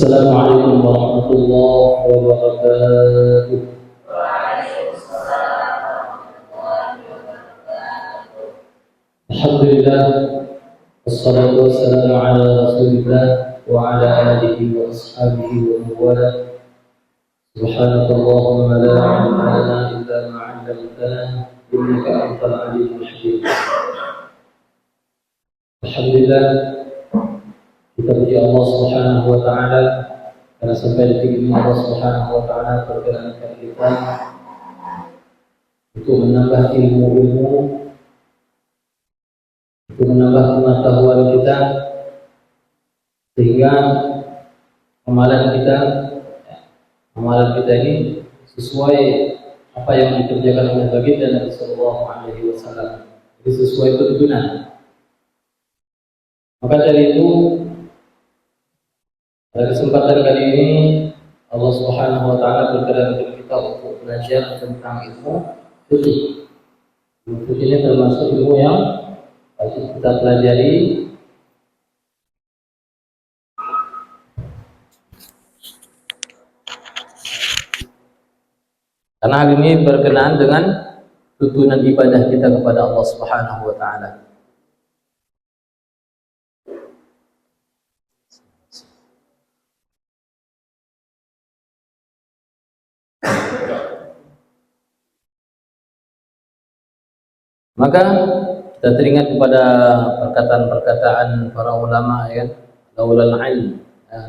السلام عليكم ورحمة الله وبركاته. الحمد لله والصلاة والسلام على رسول الله وعلى آله وأصحابه ومن والاه. سبحانك اللهم لا علم لنا إلا ما علمتنا إنك أنت العليم الحكيم. Alhamdulillah, kita puji Allah Subhanahu wa taala karena sampai detik ini Allah Subhanahu wa taala perkenankan kita untuk menambah ilmu-ilmu, untuk menambah pengetahuan kita, sehingga amalan kita ini sesuai apa yang dikerjakan oleh baginda Nabi Sallallahu Alaihi Wasallam. Jadi sesuai tuntunan. Maka dari itu, pada kesempatan kali ini Allah Subhanahu wa taala berkenan kita untuk belajar tentang ilmu fikih. Ilmu fikih ini termasuk ilmu yang wajib kita pelajari. Karena hal ini berkenaan dengan tuntunan ibadah kita kepada Allah Subhanahu wa taala. Maka kita teringat kepada perkataan-perkataan para ulama, ya, laulal ilm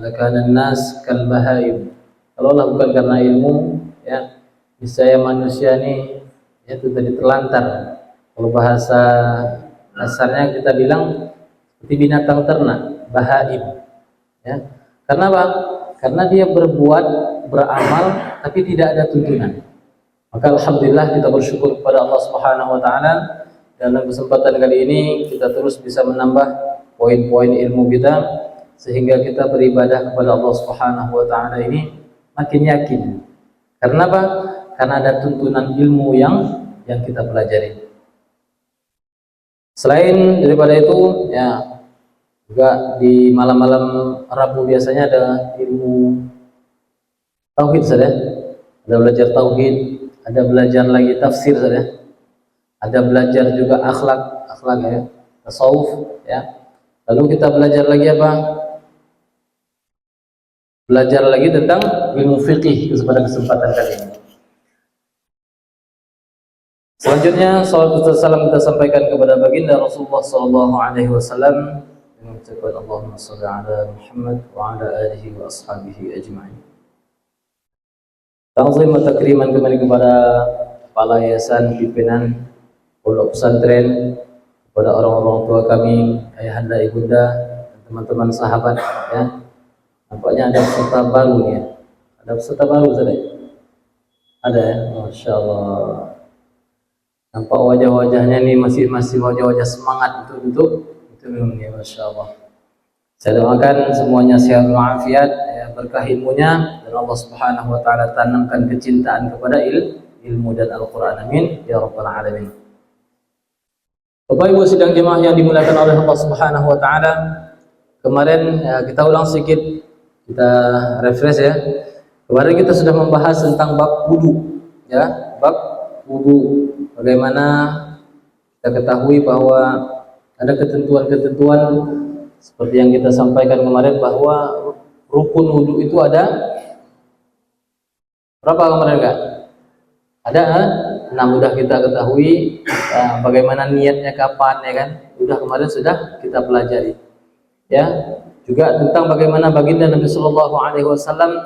lakana an-nas kal bahaim. Kalaulah bukan karena ilmu, ya, niscaya manusia ini ya itu tadi terlantar. Kalau bahasa dasarnya kita bilang seperti binatang ternak, bahaim. Ya. Karena apa? Karena dia berbuat, beramal tapi tidak ada tuntunan. Maka alhamdulillah kita bersyukur kepada Allah Subhanahu wa taala. Dalam kesempatan kali ini kita terus bisa menambah poin-poin ilmu kita sehingga kita beribadah kepada Allah Subhanahu wa taala ini makin yakin. Karena apa? Karena ada tuntunan ilmu yang kita pelajari. Selain daripada itu, ya, juga di malam-malam Rabu biasanya ada ilmu tauhid saja. Ada belajar tauhid, ada belajar lagi tafsir saja. Ada belajar juga akhlak ya, tasawuf, ya. Lalu kita belajar lagi apa? Belajar lagi tentang ilmu fikih pada kesempatan kali ini. Selanjutnya salawat dan salam kita sampaikan kepada baginda Rasulullah sallallahu alaihi wasallam dengan ucapan Allahumma shalli ala Muhammad wa ala alihi wa ashabihi ajma'in. Ta'zim wa takriman kembali kepada kepala yayasan pimpinan pondok pesantren, kepada orang-orang tua kami, ayahanda, ibunda, dan teman-teman sahabat, ya. Nampaknya ada peserta baru nih, ya. Ada peserta baru saja. Ada, ya, masya Allah. Nampak wajah-wajahnya nih masih wajah-wajah semangat untuk minum, ya, masya Allah. Saya doakan semuanya sehat walafiat, ya, berkah ilmunya, dan Allah Subhanahu wa taala tanamkan kecintaan kepada ilmu dan Al-Qur'an. Amin ya rabbal alamin. Bapak Ibu sidang jemaah yang dimuliakan oleh Allah Subhanahu wa taala, kemarin, ya, kita ulang sedikit, kita refresh, ya. Kemarin kita sudah membahas tentang bab wudu, ya, bab wudu. Bagaimana kita ketahui bahwa ada ketentuan-ketentuan seperti yang kita sampaikan kemarin, bahwa rukun wudu itu ada berapa kemarin, enggak? Ada 6, udah kita ketahui. Bagaimana niatnya kapan, ya kan? Udah kemarin sudah kita pelajari, ya. Juga tentang bagaimana baginda Nabi Sallallahu Alaihi Wasallam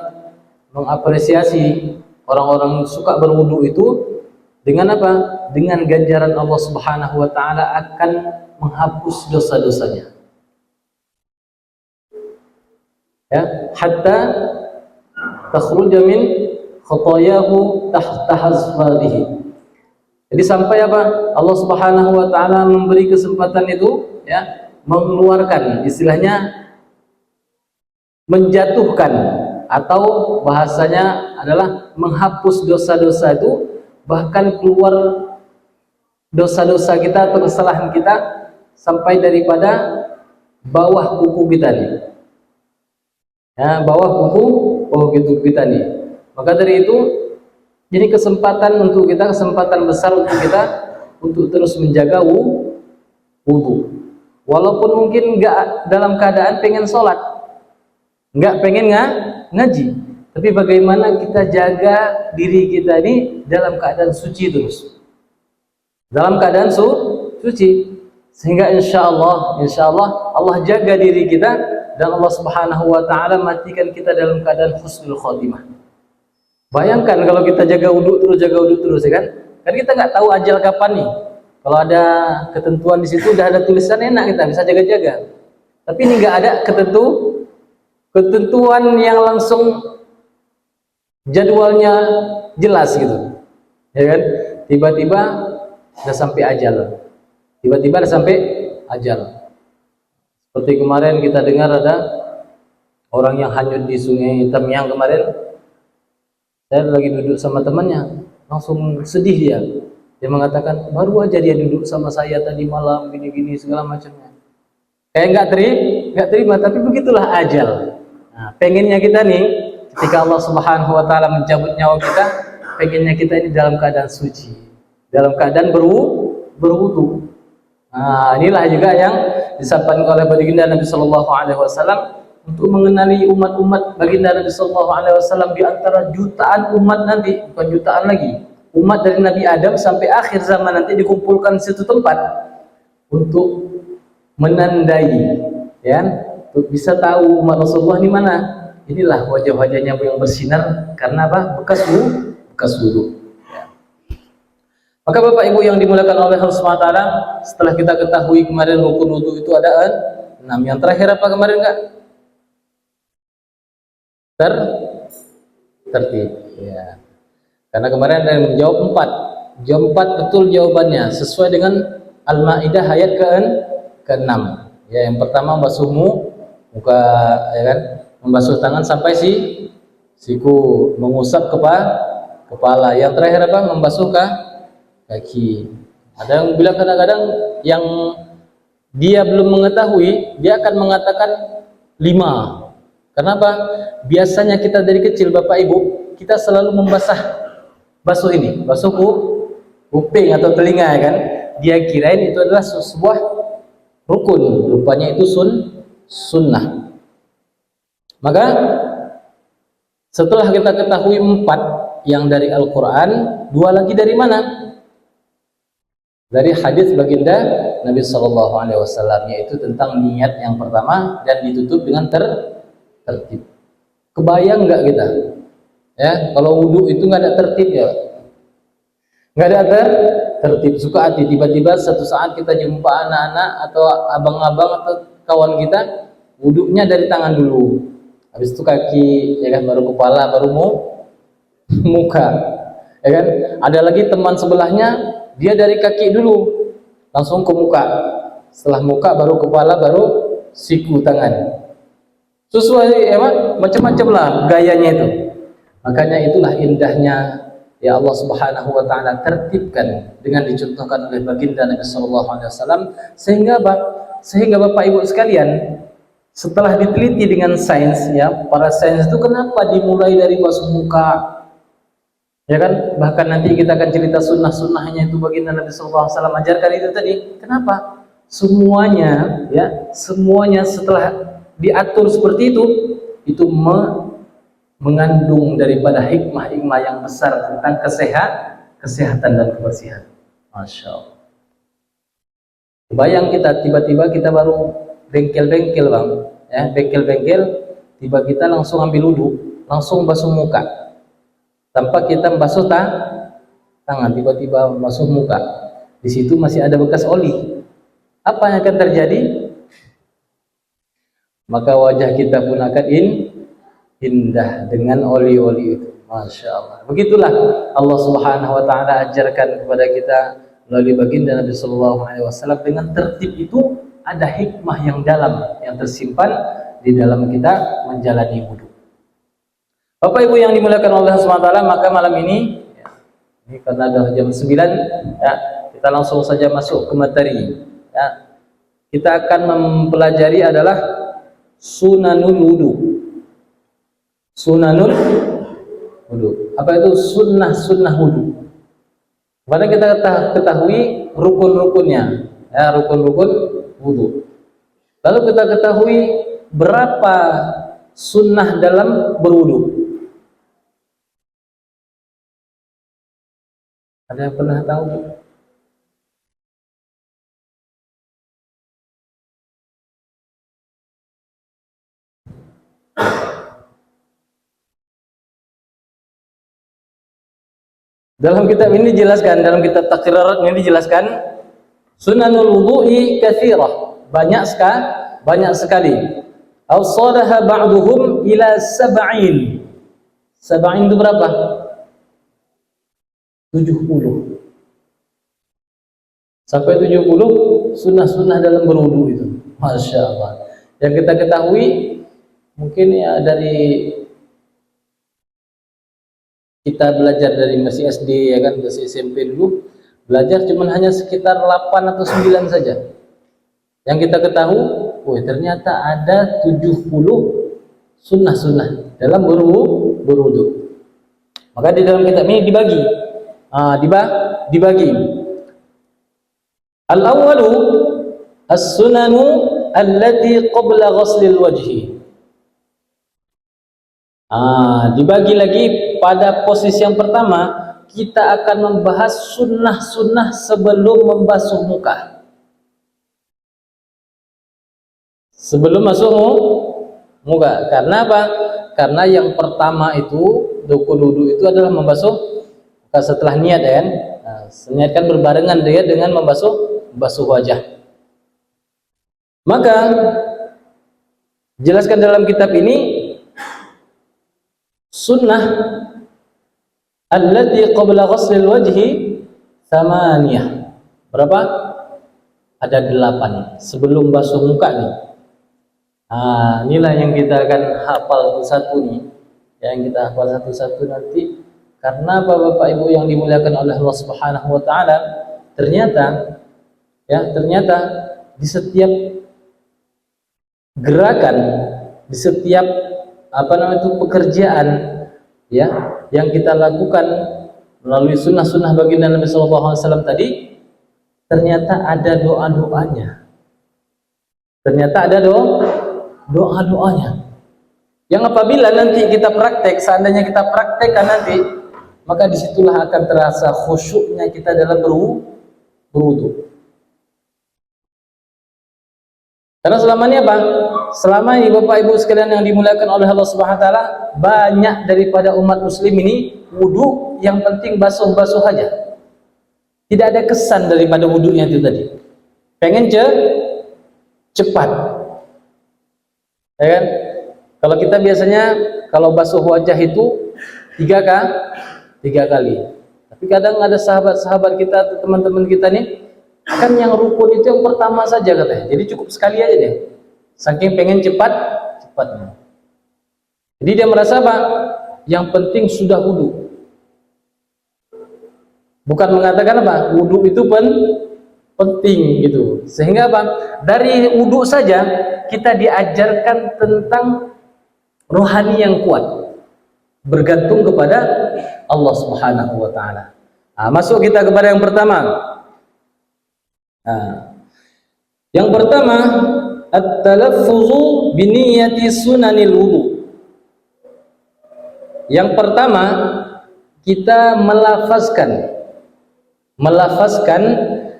mengapresiasi orang-orang suka berwudu itu dengan apa? Dengan ganjaran Allah Subhanahu Wa Taala akan menghapus dosa-dosanya, ya. Hatta takhruja min khotoyahu tahta hazfarihi. Jadi sampai apa? Allah Subhanahu wa taala memberi kesempatan itu, ya, mengeluarkan, istilahnya menjatuhkan, atau bahasanya adalah menghapus dosa-dosa itu, bahkan keluar dosa-dosa kita atau kesalahan kita sampai daripada bawah kuku kita nih. ya, bawah kuku kita nih. Maka dari itu, jadi kesempatan untuk kita, kesempatan besar untuk kita untuk terus menjaga wudu. Walaupun mungkin nggak dalam keadaan pengen sholat, nggak pengen ngaji, tapi bagaimana kita jaga diri kita ini dalam keadaan suci terus, dalam keadaan suci, sehingga insya Allah Allah jaga diri kita dan Allah Subhanahu Wa Taala matikan kita dalam keadaan husnul khotimah. Bayangkan kalau kita jaga wudhu terus, ya kan? Kan kita nggak tahu ajal kapan nih. Kalau ada ketentuan di situ, udah ada tulisan, enak, kita bisa jaga-jaga. Tapi ini nggak ada ketentuan yang langsung jadwalnya jelas gitu, ya kan? Tiba-tiba udah sampai ajal. Seperti kemarin kita dengar ada orang yang hanyut di Sungai Tamiang kemarin. Saya lagi duduk sama temannya, langsung sedih dia. Dia mengatakan, baru aja dia duduk sama saya tadi malam, gini-gini segala macamnya. Kayak nggak terima, tapi begitulah ajal. Nah, pengennya kita nih, ketika Allah Subhanahu Wa Taala mencabut nyawa kita, pengennya kita ini dalam keadaan suci, dalam keadaan berwudu. Nah, inilah juga yang disampaikan oleh baginda Nabi Sallallahu Alaihi Wasallam untuk mengenali umat-umat baginda Nabi Sallallahu Alaihi Wasallam di antara jutaan umat nanti, bukan jutaan lagi. Umat dari Nabi Adam sampai akhir zaman nanti dikumpulkan di satu tempat untuk menandai, ya, untuk bisa tahu umat Rasulullah di mana. Inilah wajah-wajahnya yang bersinar karena apa? Bekas wudu. Ya. Maka Bapak Ibu yang dimuliakan oleh Allah Subhanahu Wa Taala, setelah kita ketahui kemarin rukun wudu itu ada 6. Yang terakhir apa kemarin enggak? Tertib. Ya. Karena kemarin ada yang menjawab 4. Jawab 4 betul jawabannya sesuai dengan Al-Maidah ayat ke-6. Ya, yang pertama membasuh muka, ya kan? Membasuh tangan sampai siku, mengusap kepala. Yang terakhir apa? Membasuh kaki. Ada yang bilang kadang-kadang yang dia belum mengetahui, dia akan mengatakan 5. Kenapa? Biasanya kita dari kecil Bapak Ibu, kita selalu basuh kuping atau telinga, ya kan? Dia kirain itu adalah sebuah rukun, rupanya itu sunnah. Maka setelah kita ketahui 4 yang dari Al-Quran, 2 lagi dari mana? Dari hadis baginda Nabi Sallallahu Alaihi Wasallam, yaitu tentang niat yang pertama dan ditutup dengan tertib. Kebayang nggak kita? Ya, kalau wudhu itu nggak ada tertib, ya, nggak ada tertib. Suka hati tiba-tiba satu saat kita jumpa anak-anak atau abang-abang atau kawan kita, wudhunya dari tangan dulu, habis itu kaki, ya kan, baru kepala, baru muka, ya kan. Ada lagi teman sebelahnya, dia dari kaki dulu langsung ke muka, setelah muka baru kepala, baru siku tangan. Sesuai, ya, macam-macam lah gayanya itu. Makanya itulah indahnya, ya, Allah Subhanahu Wa Taala tertibkan dengan dicontohkan oleh baginda Nabi Sallallahu Alaihi Wasallam, sehingga Bapak Ibu sekalian, setelah diteliti dengan sains, ya, para sains itu kenapa dimulai dari basuh muka, ya kan? Bahkan nanti kita akan cerita sunnah-sunnahnya itu baginda Nabi Sallallahu Alaihi Wasallam ajarkan itu tadi. Kenapa? Semuanya setelah diatur seperti itu mengandung daripada hikmah-hikmah yang besar tentang kesehatan dan kebersihan. Masya Allah. Bayang kita tiba-tiba kita baru bengkel-bengkel, Bang, ya, bengkel-bengkel, tiba kita langsung ambil wudhu, langsung basuh muka tanpa kita membasuh tangan, tiba-tiba basuh muka. Di situ masih ada bekas oli. Apa yang akan terjadi? Maka wajah kita pun akan indah dengan oli-oli itu. Masya Allah. Begitulah Allah Subhanahu Wa Taala ajarkan kepada kita melalui baginda Nabi Sallallahu Alaihi Wasallam. Dengan tertib itu ada hikmah yang dalam yang tersimpan di dalam kita menjalani wudhu. Bapak Ibu yang dimuliakan Allah Subhanahu Wa Taala, maka malam ini karena sudah jam 9, ya, kita langsung saja masuk ke materi. Ya. Kita akan mempelajari adalah sunanul wudu. sunanul wudu. Apa itu sunnah wudu? Karena kita ketahui rukun-rukunnya, ya, rukun-rukun wudu. Lalu kita ketahui berapa sunnah dalam berwudu. Ada yang pernah tahu? Dalam kitab ini dijelaskan, dalam kitab Taqrirat ini dijelaskan sunanul wudu'i katsirah, banyak sekali. Awsalaha ba'duhum ila sab'in. Sab'in itu berapa? 70. Sampai 70 sunnah-sunnah dalam berwudu itu. Masya Allah. Yang kita ketahui mungkin ya dari kita belajar dari masih SD, ya kan, masih SMP dulu belajar cuman hanya sekitar 8 atau 9 saja yang kita ketahui. Ternyata ada 70 sunnah-sunnah dalam berwudu. Maka di dalam kitab ini dibagi. Al-awwalu as-sunanu allati qabla ghuslil wajhi. Dibagi lagi pada posisi yang pertama, kita akan membahas sunnah-sunnah sebelum membasuh muka. Sebelum masuk muka. Karena apa? Karena yang pertama itu rukun wudu itu adalah membasuh muka setelah niat, ya kan? Niat kan berbarengan dia dengan membasuh wajah. Maka jelaskan dalam kitab ini sunnah allati qabla ghuslil wajhi thamaniyah. Berapa? Ada 8 sebelum basuh muka nih. Inilah yang kita akan hafal satu nih. Yang kita hafal satu-satu nanti. Karena Bapak Ibu yang dimuliakan oleh Allah Subhanahu wa taala, ternyata di setiap gerakan, di setiap pekerjaan, ya, yang kita lakukan melalui sunnah-sunnah baginda Nabi Sallallahu Alaihi Wasallam tadi, ternyata ada doa-doanya. Ternyata ada doa-doanya. Yang apabila nanti kita praktek, seandainya kita praktekkan nanti, maka disitulah akan terasa khusyuknya kita dalam berwudu. Karena selama ini apa? Selama ini Bapak Ibu sekalian yang dimuliakan oleh Allah Subhanahu wa taala, banyak daripada umat muslim ini wudu yang penting basuh-basuh aja. Tidak ada kesan daripada wudunya itu tadi. Pengen cepat. Ya kan? Kalau kita biasanya kalau basuh wajah itu 3 kali. Tapi kadang ada sahabat-sahabat kita atau teman-teman kita nih, kan yang rukun itu yang pertama saja katanya. Jadi cukup sekali aja deh. Saking pengen cepatnya. Jadi dia merasa apa? Yang penting sudah wudu. Bukan mengatakan apa? Wudu itu penting gitu. Sehingga apa? Dari wudu saja kita diajarkan tentang rohani yang kuat. Bergantung kepada Allah Subhanahu wa taala. Masuk kita kepada yang pertama. Yang pertama, at-talaffuzu bi niyyati sunanil wudu. Yang pertama, kita melafazkan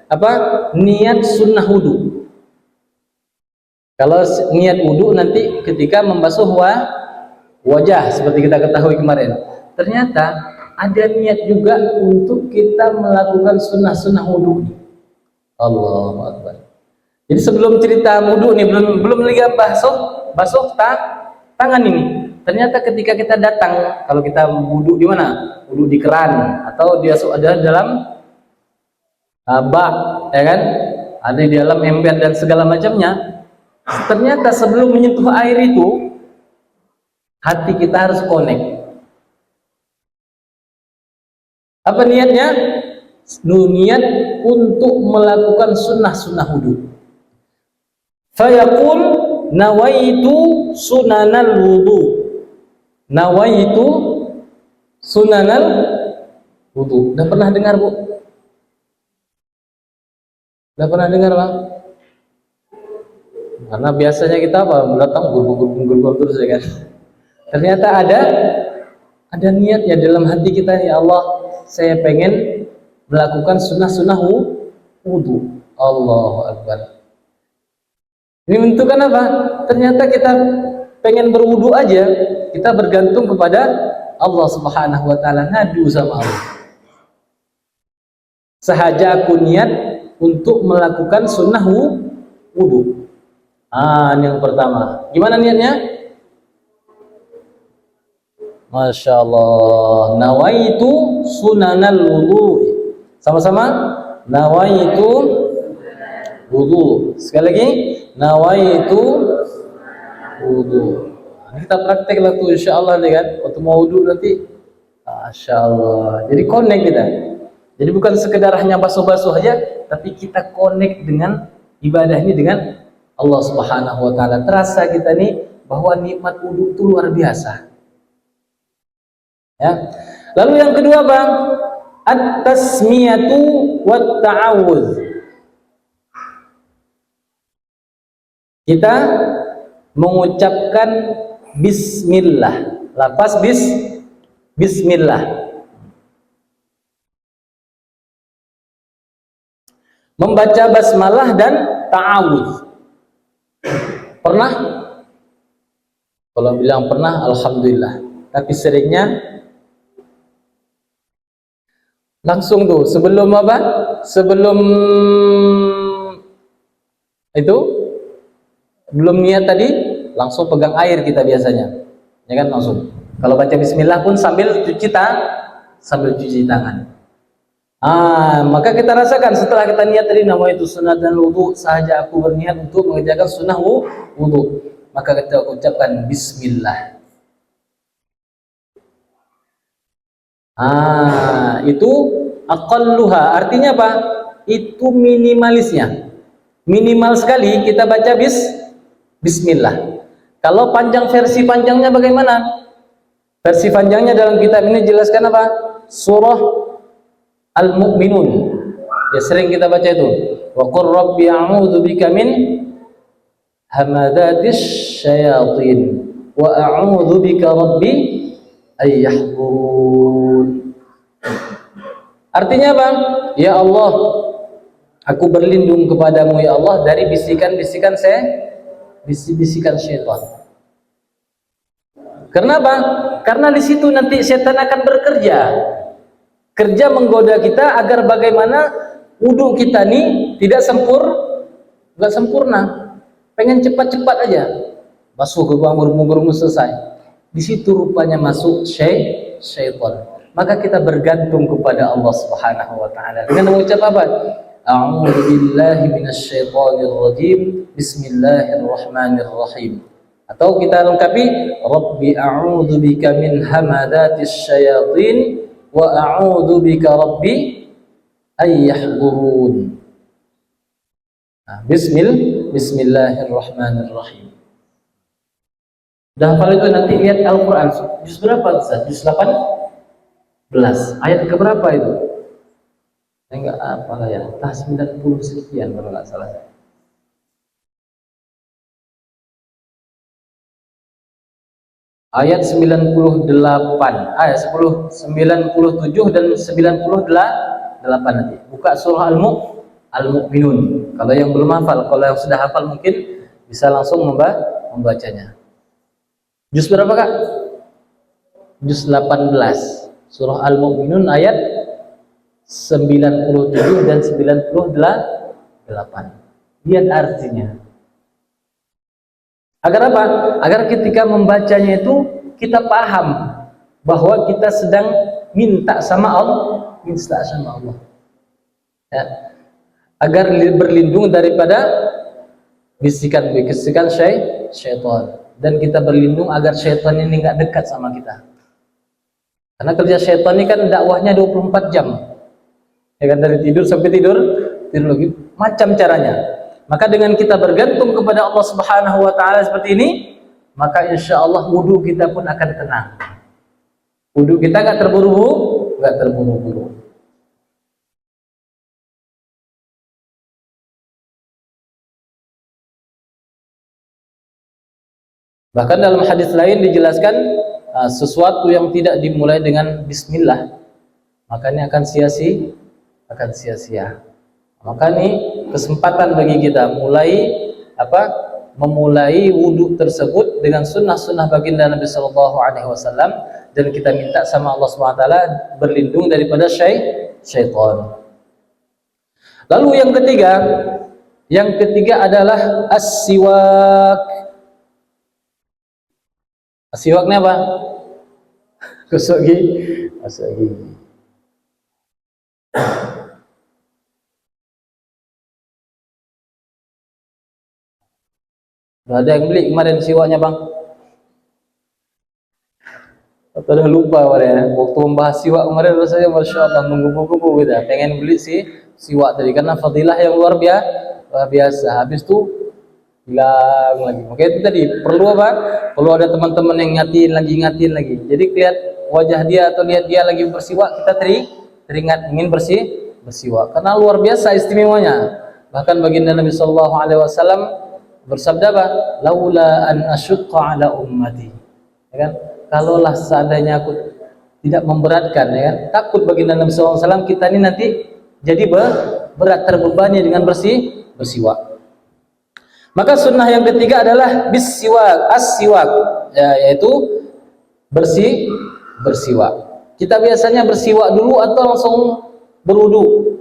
apa? Niat sunnah wudu. Kalau niat wudu nanti ketika membasuh wajah seperti kita ketahui kemarin. Ternyata ada niat juga untuk kita melakukan sunnah-sunnah wudu. Allahu Akbar. Jadi sebelum cerita wudu nih, belum lagi basuh tangan ini. Ternyata ketika kita datang, kalau kita wudu di mana? Wudu di keran atau dia ada dalam bak, ya kan? Ada di dalam ember dan segala macamnya. Ternyata sebelum menyentuh air itu, hati kita harus connect. Apa niatnya? Niat untuk melakukan sunnah-sunnah wudu. Fayaqul nawaitu sunanal wudu. nawaitu sunanal wudu. Udah pernah dengar, Bu? Udah pernah dengar, Bang? Karena biasanya kita datang gurung terus ya kan. Ternyata ada niat ya dalam hati kita, ya Allah, saya pengen melakukan sunnah-sunnah wudu. Allahu Akbar. Ini menentukan apa? Ternyata kita pengen berwudu aja, kita bergantung kepada Allah Subhanahu wa taala, ngadu sama Allah. Sahaja aku niat untuk melakukan sunnah wudu. Ini yang pertama. Gimana niatnya? Masya Allah. Nawaitu sunanal wudu. Sama-sama. Nawaitu wudu. Sekali lagi. Nawaitu wudu. Kita praktek lah tuh, insya Allah nih kan. Waktu mau wudu nanti. Masya Allah. Jadi connect kita. Jadi bukan sekedar hanya basuh-basuh aja, tapi kita connect dengan ibadah ini dengan Allah Subhanahu wa taala. Terasa kita nih bahwa nikmat wudu itu luar biasa. Ya. Lalu yang kedua, Bang, at-tasmiyatu wat ta'awudz. Kita mengucapkan bismillah. Lafaz bismillah. Membaca basmalah dan ta'awudz. Pernah? Kalau bilang pernah, alhamdulillah. Tapi seringnya langsung tuh sebelum apa? Sebelum itu belum niat tadi, langsung pegang air kita biasanya. Ya kan, langsung. Kalau baca bismillah pun sambil cuci tangan. Maka kita rasakan setelah kita niat tadi, nama itu sunat dan wudu, sahaja aku berniat untuk mengerjakan sunnah wudu, maka kita ucapkan bismillah. Itu aqalluha, artinya apa? Itu minimalisnya. Minimal sekali kita baca bismillah. Kalau versi panjangnya bagaimana? Versi panjangnya dalam kitab ini jelaskan apa? Surah Al-Mu'minun. Ya sering kita baca itu. Wa qur rabbi a'udzu bika min hamadatis syayatin wa a'udzu bika rabbi ay yahdurun. Artinya apa? Ya Allah, aku berlindung kepadamu ya Allah dari bisikan-bisikan syaitan. Kenapa? Karena di situ nanti setan akan bekerja menggoda kita agar bagaimana wudu kita nih tidak sempurna. Pengen cepat-cepat aja. Basuh ke gurung selesai. Di situ rupanya masuk syaitan. Maka kita bergantung kepada Allah Subhanahu wa taala dengan mengucap apa? A'udzu billahi minasyaitonir rajim. Bismillahirrahmanirrahim. Atau kita lengkapi Rabbi a'udzu bika min hamadatis syayatin wa a'udzu bika rabbi ay yahdurun. Bismillahirrahmanirrahim. Udah hafal itu, nanti lihat Al-Qur'an juz berapa Ustaz? Juz 18. Ayat ke berapa itu? Saya enggak apa ya. 90 sekian kalau enggak salah. Ayat 98, ayat 10, 97 dan 98 nanti. Buka surah Al-Mu'minun. Kalau yang belum hafal, kalau yang sudah hafal mungkin bisa langsung membacanya. Juz berapa, Kak? Juz 18. Surah Al-Mu'minun ayat 97 dan 98. Lihat artinya. Agar apa? Agar ketika membacanya itu kita paham bahwa kita sedang minta sama Allah. Ya. Agar berlindung daripada bisikan-bisikan syaitan, dan kita berlindung agar syaitan ini nggak dekat sama kita. Karena kerja syaitan ini kan dakwahnya 24 jam. Ya kan, dari tidur sampai tidur lagi, macam caranya. Maka dengan kita bergantung kepada Allah Subhanahu wa taala seperti ini, maka insya Allah wudhu kita pun akan tenang. Wudhu kita nggak terburu-buru. Bahkan dalam hadis lain dijelaskan sesuatu yang tidak dimulai dengan bismillah, makanya akan sia-sia. Maka ini kesempatan bagi kita memulai wudhu tersebut dengan sunnah-sunnah baginda Nabi Sallallahu Alaihi Wasallam, dan kita minta sama Allah SWT berlindung daripada syaitan. Lalu yang ketiga adalah as-siwak. As-siwak ini apa? Gosok gigi. Udah ada yang beli kemarin siwaknya bang? Atau udah lupa kemarin? Waktu membahas siwak kemarin rasanya Masya Allah menggebu-gebu gitu. Pengen beli siwak tadi karena fadilah yang luar biasa. Habis itu hilang lagi. Makanya itu tadi perlu apa? Perlu ada teman-teman yang ngatin lagi. Jadi lihat wajah dia atau lihat dia lagi bersiwak, kita teringat ingin bersiwak karena luar biasa istimewanya. Bahkan baginda Nabi Sallallahu Alaihi Wasallam bersabda apa? Laula an asyqa ala ummati. Ya kan? Kalaulah seandainya aku tidak memberatkan, ya kan? Takut baginda Nabi Sallallahu Alaihi Wasallam kita ini nanti jadi berat terbebani dengan bersiwak. Maka sunnah yang ketiga adalah bisiwak, as-siwak, yaitu bersiwak. Kita biasanya bersiwak dulu atau langsung berwudu?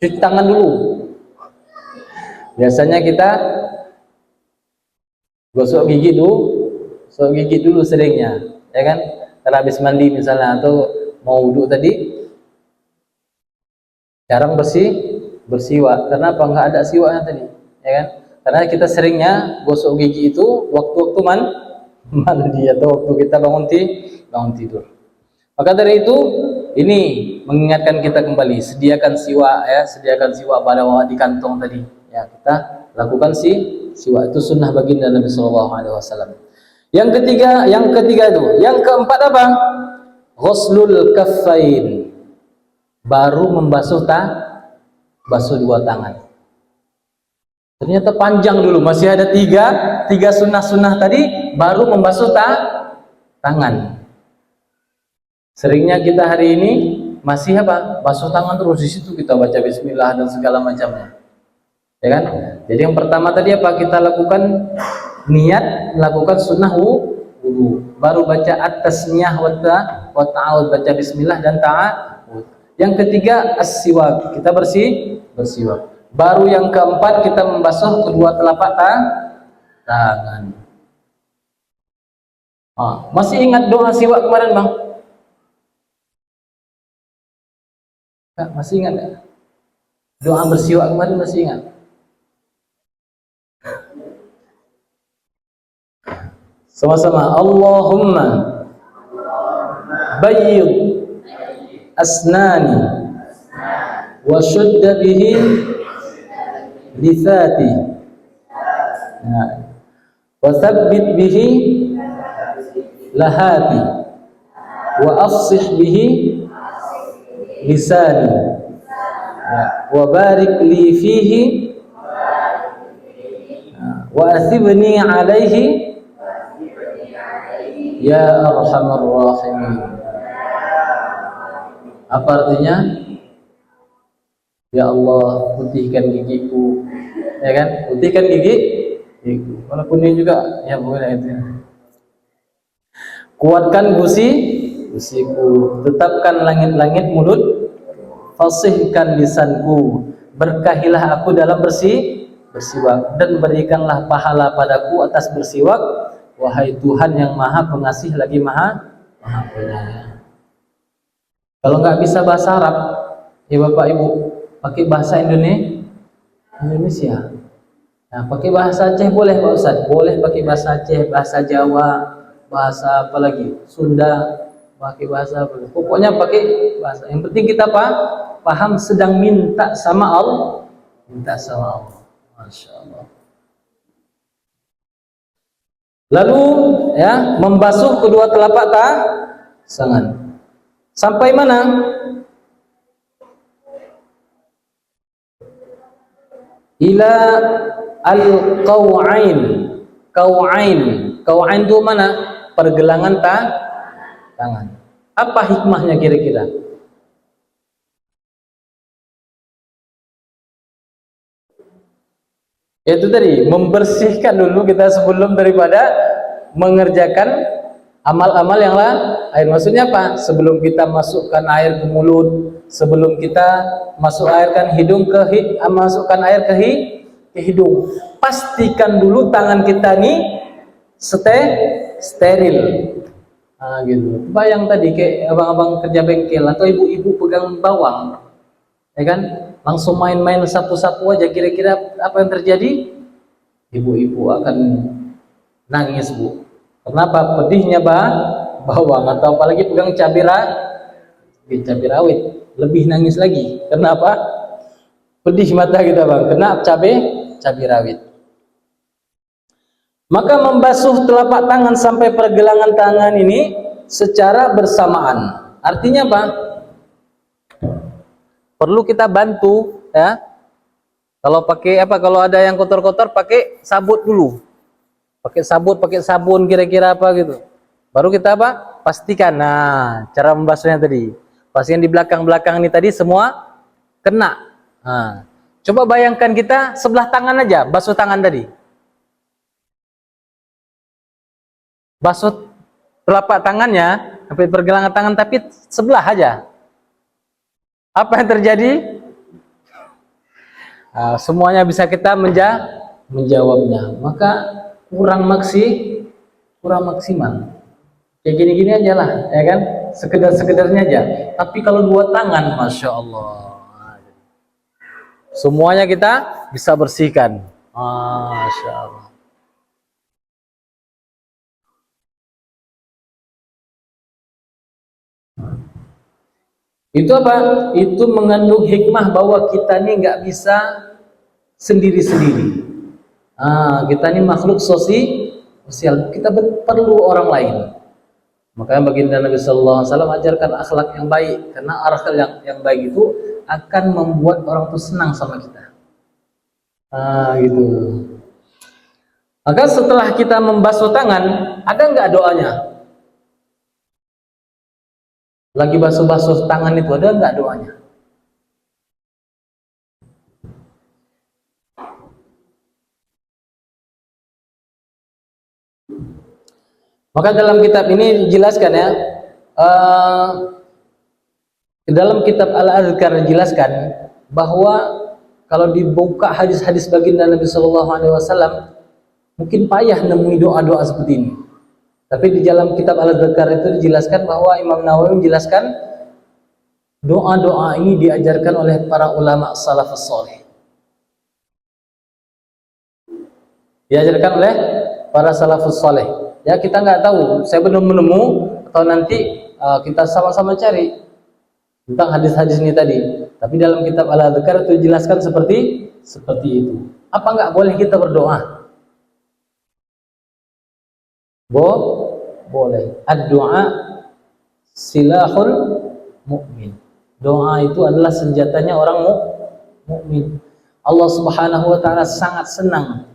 Cuci tangan dulu. Biasanya kita gosok gigi dulu seringnya, ya kan? Karena habis mandi misalnya atau mau wudu tadi, jarang bersiwak. Kenapa? Nggak ada siwaknya tadi, ya kan? Karena kita seringnya gosok gigi itu waktu-waktu mandi atau waktu kita bangun tidur. Maka dari itu, ini mengingatkan kita kembali, sediakan siwak pada waktu di kantong tadi. Ya, kita lakukan siwak, itu sunnah baginda Nabi Sallallahu Alaihi Wasallam. Yang ketiga itu. Yang keempat apa? Ghuslul kaffain. Baru membasuh dua tangan. Ternyata panjang dulu, masih ada tiga sunnah tadi, baru membasuh tangan. Seringnya kita hari ini masih basuh tangan terus, di situ kita baca bismillah dan segala macamnya. Ya kan? Jadi yang pertama tadi apa? Kita lakukan niat melakukan sunnah wudu, baru baca at-tasmiyah wa ta'awud, baca bismillah dan ta'awud. Yang ketiga as-siwak, kita bersiwak. Baru yang keempat kita membasuh kedua telapak tangan. Masih ingat doa siwak kemarin bang? Masih ingat gak? Doa bersiwak kemarin masih ingat? Sama-sama. Allahumma bayyid asnani wa shudda bihi lisati wa thabbit bihi lahati wa afsih bihi lisani wa barik li fihi wa athibni alaihi ya arhamar rahimin. Apa artinya? Ya Allah, putihkan gigiku, ya kan? Putihkan gigiku. Walaupun ini juga ya boleh itu. Kuatkan gusiku, tetapkan langit-langit mulut, fasihkan lisanku, berkahilah aku dalam bersiwak, dan berikanlah pahala padaku atas bersiwak, wahai Tuhan yang maha pengasih lagi maha penyayang. Kalau nggak bisa bahasa Arab, ya Bapak Ibu, pakai bahasa Indonesia. Nah, pakai bahasa Aceh boleh Pak Ustaz, boleh pakai bahasa Aceh, bahasa Jawa, bahasa apa lagi, Sunda, pakai bahasa apa. Pokoknya pakai bahasa. Yang penting kita paham sedang minta sama Allah. Masya Allah. Lalu ya, membasuh kedua telapak tangan. Sampai mana? Ila al-qau'ain. Qau'ain. Qau'ain itu mana? Pergelangan tangan. Apa hikmahnya kira-kira? Itu tadi, membersihkan dulu kita sebelum daripada mengerjakan amal-amal yang lain. Maksudnya apa? Sebelum kita masukkan air ke mulut, sebelum kita masukkan air ke hidung, pastikan dulu tangan kita nih steril. Nah, gitu. Bayang tadi kayak abang-abang kerja bengkel atau ibu-ibu pegang bawang, ya kan? Langsung main-main sapu-sapu aja, kira-kira apa yang terjadi? Ibu-ibu akan nangis, Bu. Kenapa? Pedihnya bawang, atau apalagi pegang cabai rawit, lebih nangis lagi. Kenapa? Pedih mata kita, Bang, kena cabai rawit. Maka membasuh telapak tangan sampai pergelangan tangan ini secara bersamaan. Artinya apa? Perlu kita bantu, ya. Kalau pakai apa? Kalau ada yang kotor-kotor, pakai sabut dulu. Pakai sabun, kira-kira apa gitu. Baru kita apa? Pastikan. Nah, cara membasuhnya tadi. Pastikan di belakang-belakang ini tadi semua kena. Nah, coba bayangkan kita sebelah tangan aja, basuh tangan tadi. Basuh telapak tangannya sampai pergelangan tangan, tapi sebelah aja. Apa yang terjadi? Nah, semuanya bisa kita menjawabnya. Maka kurang maksimal. Kayak gini-gini aja lah, ya kan? Sekedar-sekedarnya aja. Tapi kalau dua tangan, masya Allah, semuanya kita bisa bersihkan. Masya Allah. Itu apa? Itu mengandung hikmah bahwa kita ini nggak bisa sendiri-sendiri. Kita ini makhluk sosial. Kita perlu orang lain. Makanya baginda Nabi Sallallahu Alaihi Wasallam ajarkan akhlak yang baik, karena akhlak yang baik itu akan membuat orang itu senang sama kita. Gitu. Maka setelah kita membasuh tangan, ada nggak doanya? Lagi basuh-basuh tangan itu ada nggak doanya? Maka dalam kitab ini dijelaskan, ya, dalam kitab Al-Azkar dijelaskan bahwa kalau dibuka hadis-hadis baginda Nabi Shallallahu Alaihi Wasallam, mungkin payah nemui doa-doa seperti ini. Tapi di dalam kitab Al-Azkar itu dijelaskan bahwa Imam Nawawi menjelaskan doa-doa ini diajarkan oleh para ulama salafus saleh. Diajarkan oleh para salafus saleh. Ya, kita nggak tahu, saya belum menemu, atau nanti kita sama-sama cari tentang hadis-hadis ini tadi. Tapi dalam kitab Al-Adhkar itu dijelaskan seperti itu. Apa nggak boleh kita berdoa? Boleh. Ad-du'a silahul mu'min. Doa itu adalah senjatanya orang mukmin. Allah Subhanahu wa taala sangat senang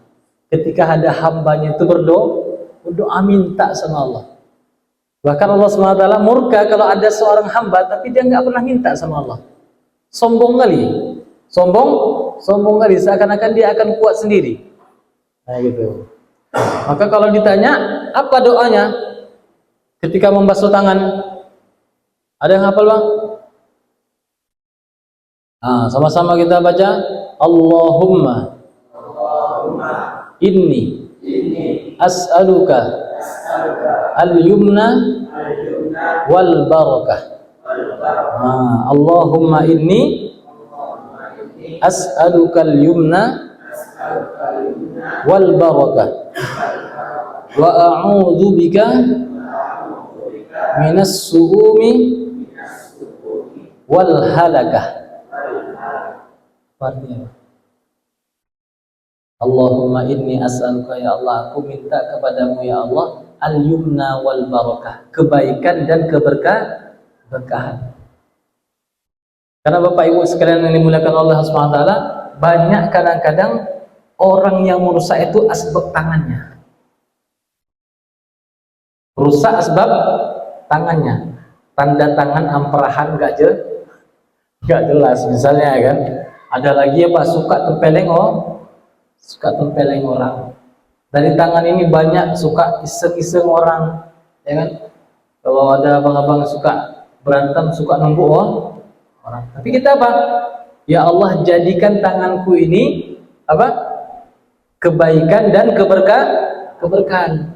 ketika ada hambanya itu berdoa minta sama Allah. Bahkan Allah Subhanahu wa taala murka kalau ada seorang hamba tapi dia nggak pernah minta sama Allah. Sombong kali, seakan-akan dia akan kuat sendiri. Nah, gitu. Maka kalau ditanya apa doanya ketika membasuh tangan, ada yang hafal, Bang? Sama-sama kita baca. Allahumma inni as'aluka al-yumna wal barakah. Allahumma inni as'aluka al-yumna wal barakah wa a'udzu bika minas su'umi wal halakah. Artinya Allahumma inni as'aluka ya Allah, aku minta kepadamu ya Allah al-yumna wal barakah, kebaikan dan keberkahan. Karena Bapak Ibu sekalian yang dimuliakan Allah Subhanahu wa taala, banyak kadang-kadang orang yang merusak itu asbab tangannya. Rusak asbab tangannya. Tanda tangan amperahan enggak jelas misalnya kan. Ada lagi apa suka tempeleng orang. Dari tangan ini banyak suka iseng-iseng orang, ya kan? Kalau ada abang-abang suka berantem, suka numbuk orang. Tapi kita apa? Ya Allah, jadikan tanganku ini apa? Kebaikan dan keberkahan.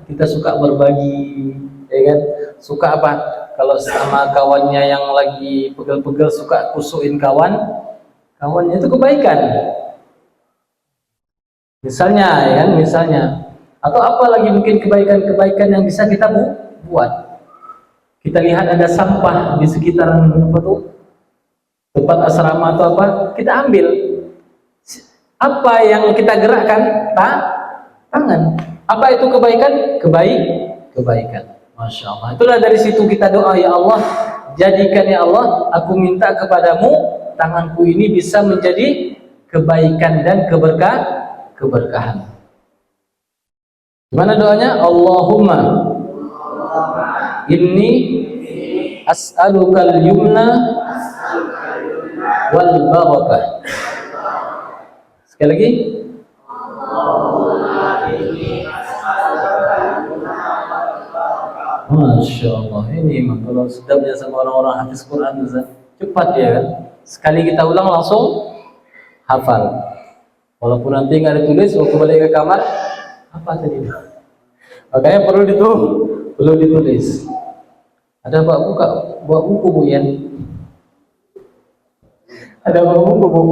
Kita suka berbagi, ya kan? Suka apa? Kalau sama kawannya yang lagi pegel-pegel suka kusuin kawannya itu kebaikan. Misalnya, ya kan? Misalnya. Atau apa lagi mungkin kebaikan-kebaikan yang bisa kita buat. Kita lihat ada sampah di sekitaran tempat asrama atau apa, kita ambil. Apa yang kita gerakkan? Tangan. Apa itu kebaikan? Kebaikan. Masya Allah. Itulah dari situ kita doa, ya Allah, jadikan ya Allah, aku minta kepadamu tanganku ini bisa menjadi kebaikan dan keberkahan. Gimana doanya? Allahumma inni as'alukal yumna wal barakah. Sekali lagi. Masya Allah, ini memang kalau sedapnya sama orang-orang hafiz Quran, cepat ya kan. Sekali kita ulang langsung hafal. Walaupun nanti nggak ditulis, waktu balik ke kamar, apa tadi? Makanya perlu ditulis. Ada buat buku Bu Yan? Ada buat buku Bu?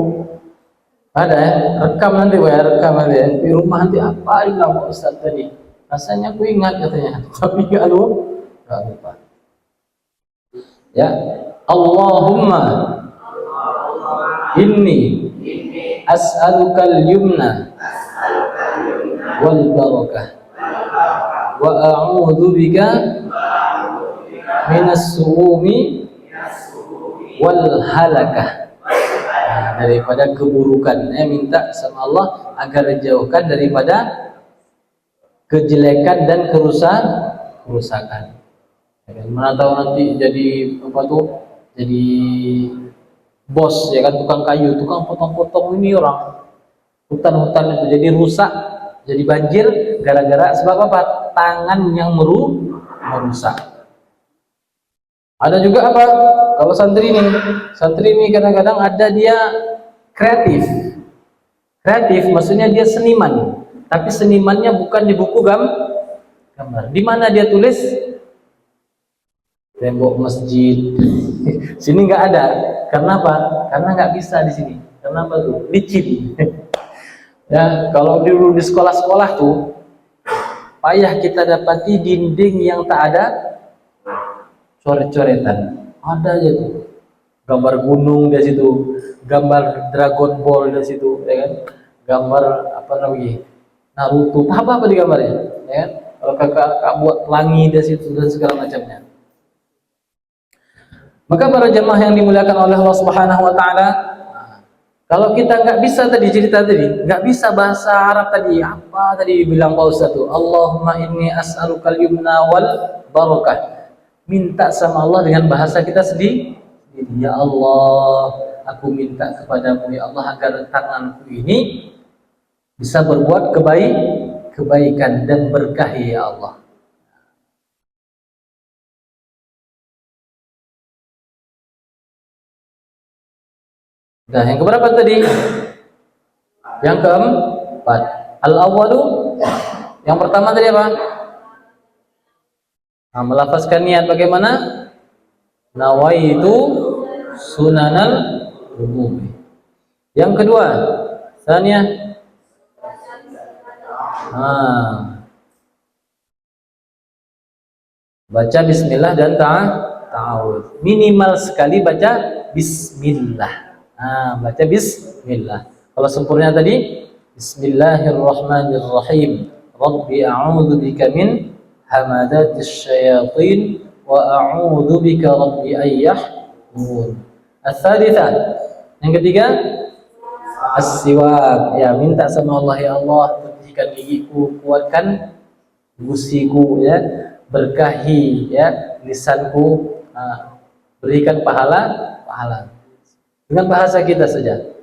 Ada ya? Rekam nanti Bu ya, rekam nanti ya. Di rumah nanti apa bilang Pak Ustaz tadi? Rasanya aku ingat katanya, tapi nggak lupa. Ya, Allahumma inni as'alukal yumna wal barakah wa a'udzu bika minas su'umi wal halakah. Daripada keburukan, minta sama Allah agar dijauhkan daripada kejelekan dan kerusakan. Mana tahu nanti jadi jadi bos ya kan, tukang kayu, tukang potong-potong ini orang hutan-hutan itu jadi rusak, jadi banjir gara-gara sebab apa? Tangan yang merusak. Ada juga apa? Kalau santri ini kadang-kadang ada dia kreatif maksudnya dia seniman, tapi senimannya bukan di buku gambar. Di mana dia tulis? Tembok masjid. Sini nggak ada. Karena apa? Karena nggak bisa di sini. Karena apa tuh? Licin. Ya, kalau dulu di sekolah-sekolah tuh payah kita dapati dinding yang tak ada coret-coretan. Ada aja tuh. Gambar gunung di situ, gambar Dragon Ball di situ, ya kan? Gambar apa lagi? Naruto. Apa di gambarnya? Ya kan? Kalau kakak buat pelangi di situ dan segala macamnya. Maka para jemaah yang dimuliakan oleh Allah Subhanahu wa taala, kalau kita nggak bisa nggak bisa bahasa Arab tadi, apa tadi bilang Pak Ustaz tuh? Allahumma inni as'alukal yumna wal barakah. Minta sama Allah dengan bahasa kita sendiri. Ya Allah, aku minta kepadamu ya Allah agar tanganku ini bisa berbuat kebaikan dan berkah ya Allah. Nah, yang keberapa tadi? Yang keempat. Al-awwalu. Yang pertama tadi apa? Nah, melafazkan niat bagaimana? Nawaitu sunanal wudu. Yang kedua, tanya. Baca bismillah dan ta'awudz. Minimal sekali baca bismillah. Baca bismillah. Kalau sempurna tadi Bismillahirrahmanirrahim. Rabbi a'udzu bika min hamadatis syayatin wa a'udzu bika rabbi an yahdurun. Ats-tsalitsah, yang ketiga, as-siwak, ya, minta sama Allah, ya Allah, bersihkan gigiku, kuatkan gusiku, ya, berkahi, ya, lisanku, berikan pahala dengan bahasa kita saja.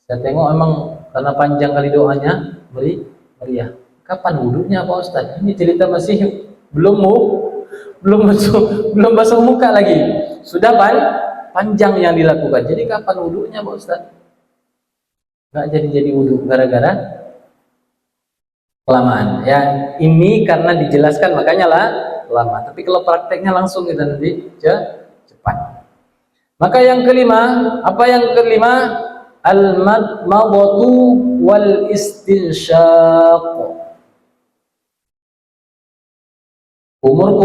Saya tengok memang karena panjang kali doanya, meriah. Kapan wudhunya Pak Ustaz? Ini cerita masih belum basuh muka lagi. Sudah panjang yang dilakukan. Jadi kapan wudhunya Pak Ustaz? Nggak jadi wudhu gara-gara kelamaan. Ya, ini karena dijelaskan makanya lah lama. Tapi kalau prakteknya langsung kita nanti cepat. Maka yang kelima, apa yang kelima? Al-madmadatu wal istinsyaq. Kumur.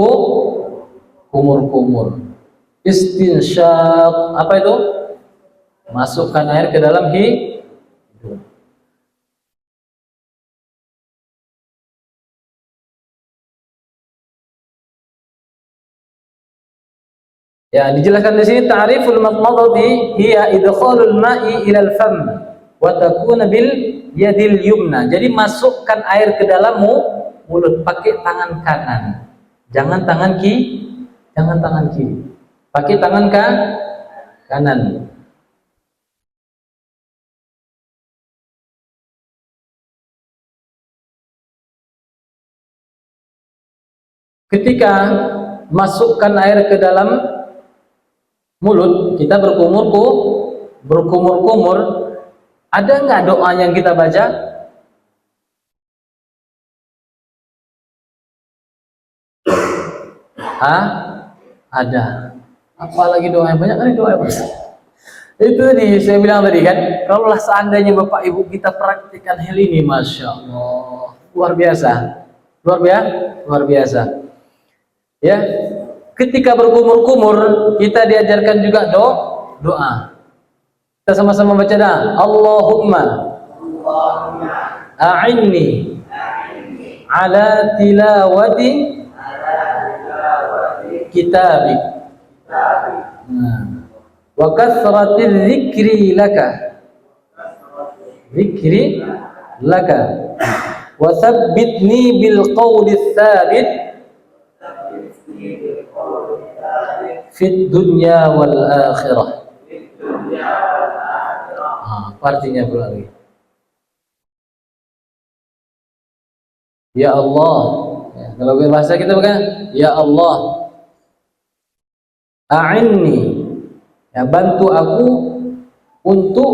Istinsyaq, apa itu? Masukkan air ke dalam hidung. Ya, dijelaskan di sini ta'riful madmadati hiya idkhalul ma'i ilal fam wa takuna bil yadil yumna. Jadi masukkan air ke dalam mulut pakai tangan kanan. Jangan tangan kiri. Pakai tangan kanan. Ketika masukkan air ke dalam mulut, kita berkumur-kumur. Ada nggak doa yang kita baca? Ada. Apalagi doa yang banyak kali doa. Itu tadi saya bilang tadi kan, kalaulah seandainya Bapak Ibu kita praktikkan hal ini, Masya Allah, luar biasa. Ya, ketika berkumur-kumur kita diajarkan juga doa. Kita sama-sama baca doa. Allahumma a'inni ala tilawati kitabik wa kathratil zikri laka wa tsabbitni bil qawli tsabit fit dunya wal akhirah. Artinya berarti, ya Allah, ya, kalau bahasa kita bukan, ya Allah, a'inni, ya, bantu aku untuk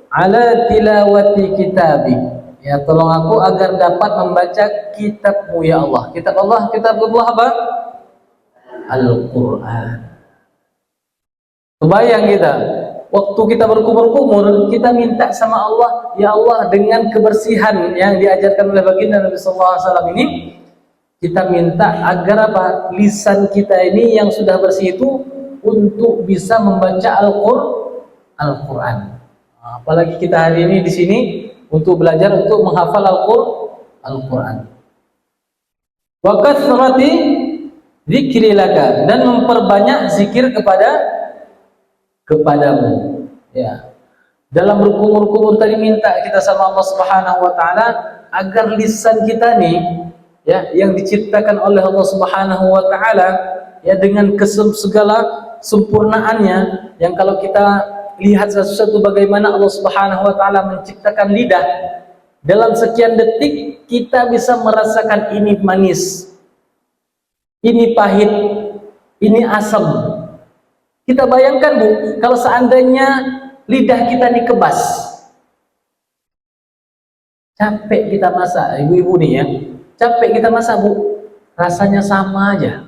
ala tilawati kitabik, ya, tolong aku agar dapat membaca kitabmu, ya Allah. Kitab Allah apa? Al-Quran. Kebayang kita, waktu kita berkumur-kumur, kita minta sama Allah, ya Allah, dengan kebersihan yang diajarkan oleh baginda Nabi SAW ini, kita minta agar apa? Lisan kita ini yang sudah bersih itu untuk bisa membaca Al-Quran. Apalagi kita hari ini di sini untuk belajar untuk menghafal Al-Quran. Wa kathrati dzikri laka, dan memperbanyak zikir kepadamu, ya. Dalam berkumur-kumur tadi minta kita sama Allah Subhanahu wa taala agar lisan kita nih, ya, yang diciptakan oleh Allah Subhanahu wa taala, ya, dengan segala sempurnaannya, yang kalau kita lihat sesuatu bagaimana Allah Subhanahu wa taala menciptakan lidah, dalam sekian detik kita bisa merasakan ini manis, ini pahit, ini asam. Kita bayangkan, Bu, kalau seandainya lidah kita dikebas, capek kita masak, ibu-ibu nih ya, capek kita masak, Bu, rasanya sama aja.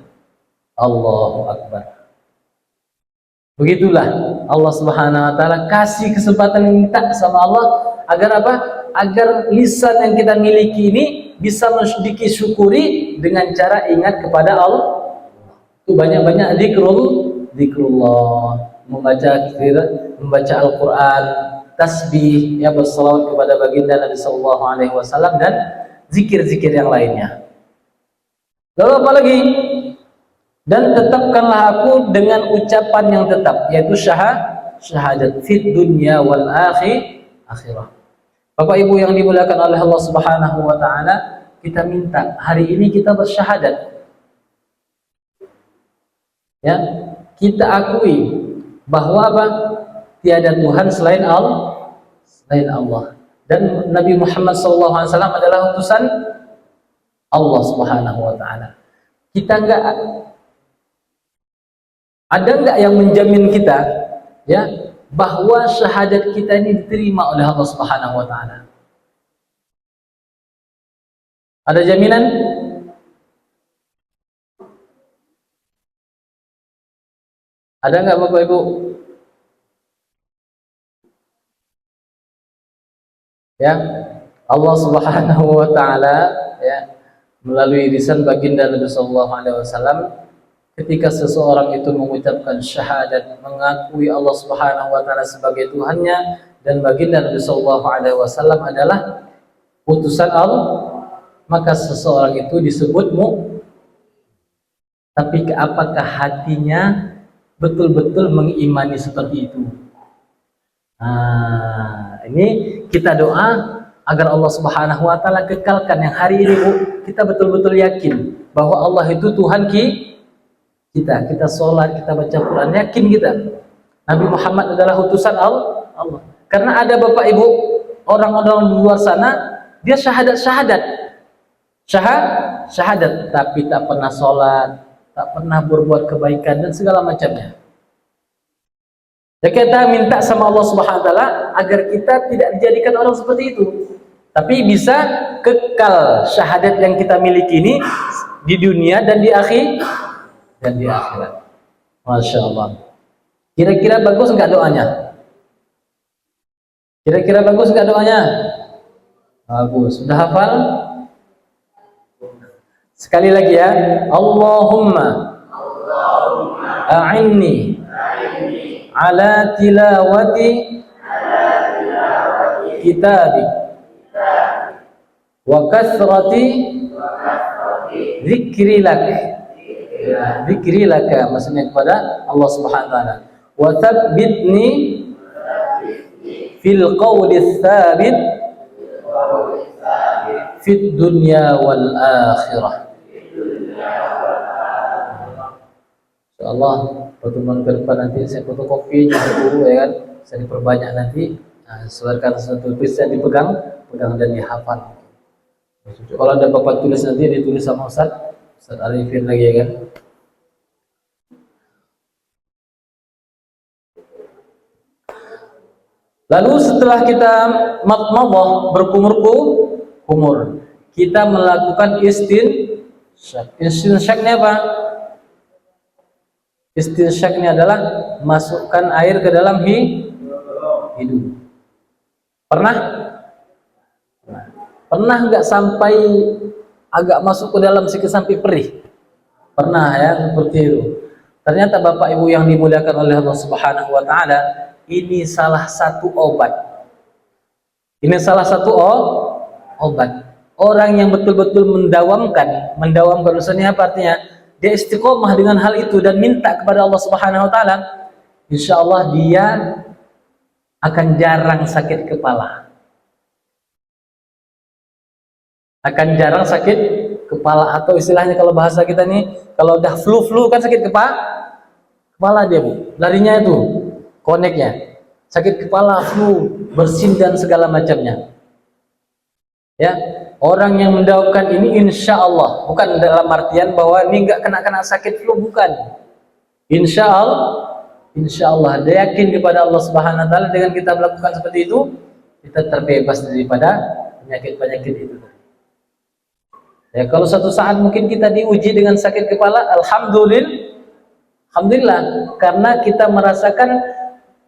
Allahu Akbar. Begitulah Allah Subhanahu wa taala kasih kesempatan minta sama Allah agar apa? Agar lisan yang kita miliki ini bisa sedikit syukuri dengan cara ingat kepada Allah. Itu banyak-banyak zikrullah, membaca Al-Quran, tasbih, ya, bersalawat kepada baginda Nabi sallallahu alaihi wasallam, dan zikir-zikir yang lainnya. Lalu apa lagi? Dan tetapkanlah aku dengan ucapan yang tetap, yaitu syahadat fid dunya wal akhirah. Bapak Ibu yang dimuliakan oleh Allah Subhanahu wa taala, kita minta hari ini kita bersyahadat. Ya, kita akui bahwa apa? Tiada Tuhan selain Allah. Dan Nabi Muhammad SAW adalah utusan Allah Subhanahu wa taala. Kita ada enggak yang menjamin kita, ya, bahwa syahadat kita ini diterima oleh Allah Subhanahu wa taala? Ada jaminan? Ada enggak Bapak Ibu? Ya, Allah Subhanahu wa taala, ya, melalui lisan baginda Nabi sallallahu alaihi wasallam, ketika seseorang itu mengucapkan syahadat, mengakui Allah Subhanahu wa taala sebagai Tuhannya dan baginda Nabi sallallahu alaihi wasallam adalah utusan Allah, maka seseorang itu disebut mu'min. Tapi apakah hatinya betul-betul mengimani seperti itu? Ini kita doa agar Allah Subhanahu wa taala kekalkan yang hari ini, Bu, kita betul-betul yakin bahwa Allah itu Tuhan kita. Kita sholat, kita baca Quran, yakin kita Nabi Muhammad adalah utusan Allah. Karena ada Bapak Ibu orang-orang di luar sana, dia syahadat, tapi tak pernah sholat, tak pernah berbuat kebaikan dan segala macamnya. Ya, kita minta sama Allah Subhanahu wa taala agar kita tidak dijadikan orang seperti itu, tapi bisa kekal syahadat yang kita miliki ini di dunia dan di akhirat. Masya Allah. Kira-kira bagus nggak doanya? Bagus. Sudah hafal? Sekali lagi ya. Allahumma a'inni ala tilawati kitabik wa kasrati dzikri laka, maksudnya kepada Allah Subhanahu wa taala. Wa tsabbitni fil qawli tsabit fid dunya wal akhirah. Insyaallah pertemuan ke depan nanti saya fotokopi dulu, ya kan, saya diperbanyak nanti. Sebarkan satu tulisan dipegang dan dihafal. Kalau ada Bapak tulis nanti ditulis sama Ustaz Arifin lagi, ya kan. Lalu setelah kita madmadah, berkumur, kita melakukan istinsyak. Istinsyaknya apa? Istinsyaknya adalah masukkan air ke dalam hidung. Pernah nggak sampai agak masuk ke dalam sikit sampai perih? Pernah, ya, seperti itu. Ternyata Bapak Ibu yang dimuliakan oleh Allah Subhanahu wa taala, ini salah satu obat. Orang yang betul-betul mendawamkan urusannya, apa artinya? Dia istiqomah dengan hal itu dan minta kepada Allah Subhanahu wa taala, insyaallah dia akan jarang sakit kepala. Atau istilahnya kalau bahasa kita nih, kalau udah flu kan sakit kepala dia, Bu. Larinya itu koneknya. Sakit kepala, flu, bersin dan segala macamnya. Ya, orang yang mendawamkan ini insya Allah, bukan dalam artian bahwa ini nggak kena sakit flu, bukan. Insya Allah dia yakin kepada Allah Subhanahu wa taala, dengan kita melakukan seperti itu kita terbebas daripada penyakit itu. Ya, kalau suatu saat mungkin kita diuji dengan sakit kepala, alhamdulillah, karena kita merasakan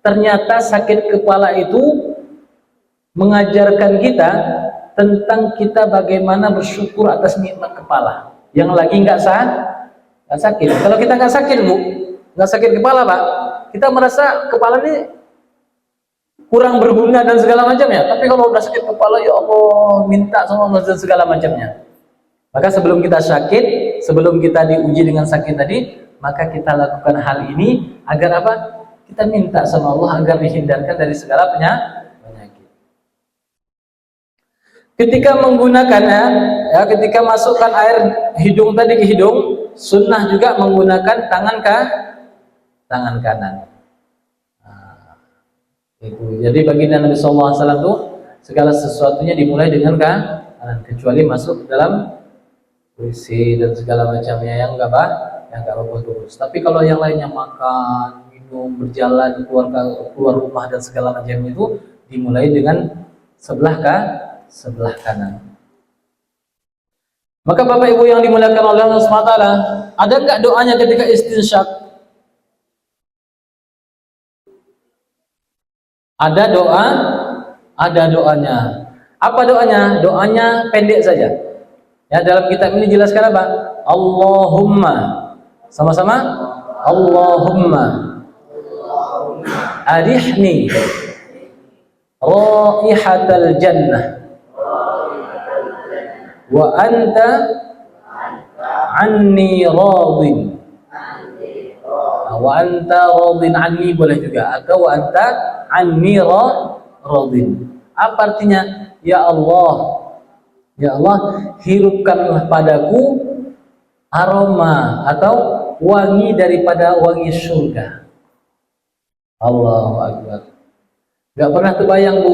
ternyata sakit kepala itu mengajarkan kita tentang kita bagaimana bersyukur atas nikmat kepala yang lagi nggak sakit. Kalau kita nggak sakit, Bu, nggak sakit kepala, Pak, kita merasa kepala ini kurang berguna dan segala macamnya. Tapi kalau udah sakit kepala, ya Allah, minta sama Allah dan segala macamnya. Maka sebelum kita sakit, sebelum kita diuji dengan sakit tadi, maka kita lakukan hal ini agar apa? Kita minta sama Allah agar dihindarkan dari segala penyakit. Ketika menggunakannya, ya, ketika masukkan air hidung tadi ke hidung, sunnah juga menggunakan tangan kanan. Itu. Jadi baginda Nabi SAW itu segala sesuatunya dimulai dengan kanan, kecuali masuk dalam WC dan segala macamnya yang enggak bagus. Tapi kalau yang lainnya makan, minum, berjalan, keluar rumah dan segala macam itu dimulai dengan sebelah kanan. Maka Bapak Ibu yang dimuliakan oleh Allah SWT, ada enggak doanya ketika istinsyak? Ada doanya. Apa doanya? Doanya pendek saja. Ya, dalam kitab ini jelaskan apa? Allahumma. Sama-sama. Allahumma arihni raihatal jannah wa anta anni radin. Wa anta radin anni boleh juga, atau wa anta anni radin. Apa artinya? Ya Allah, hirupkanlah padaku aroma atau wangi daripada wangi surga. Allahu Akbar. Gak pernah terbayang, Bu,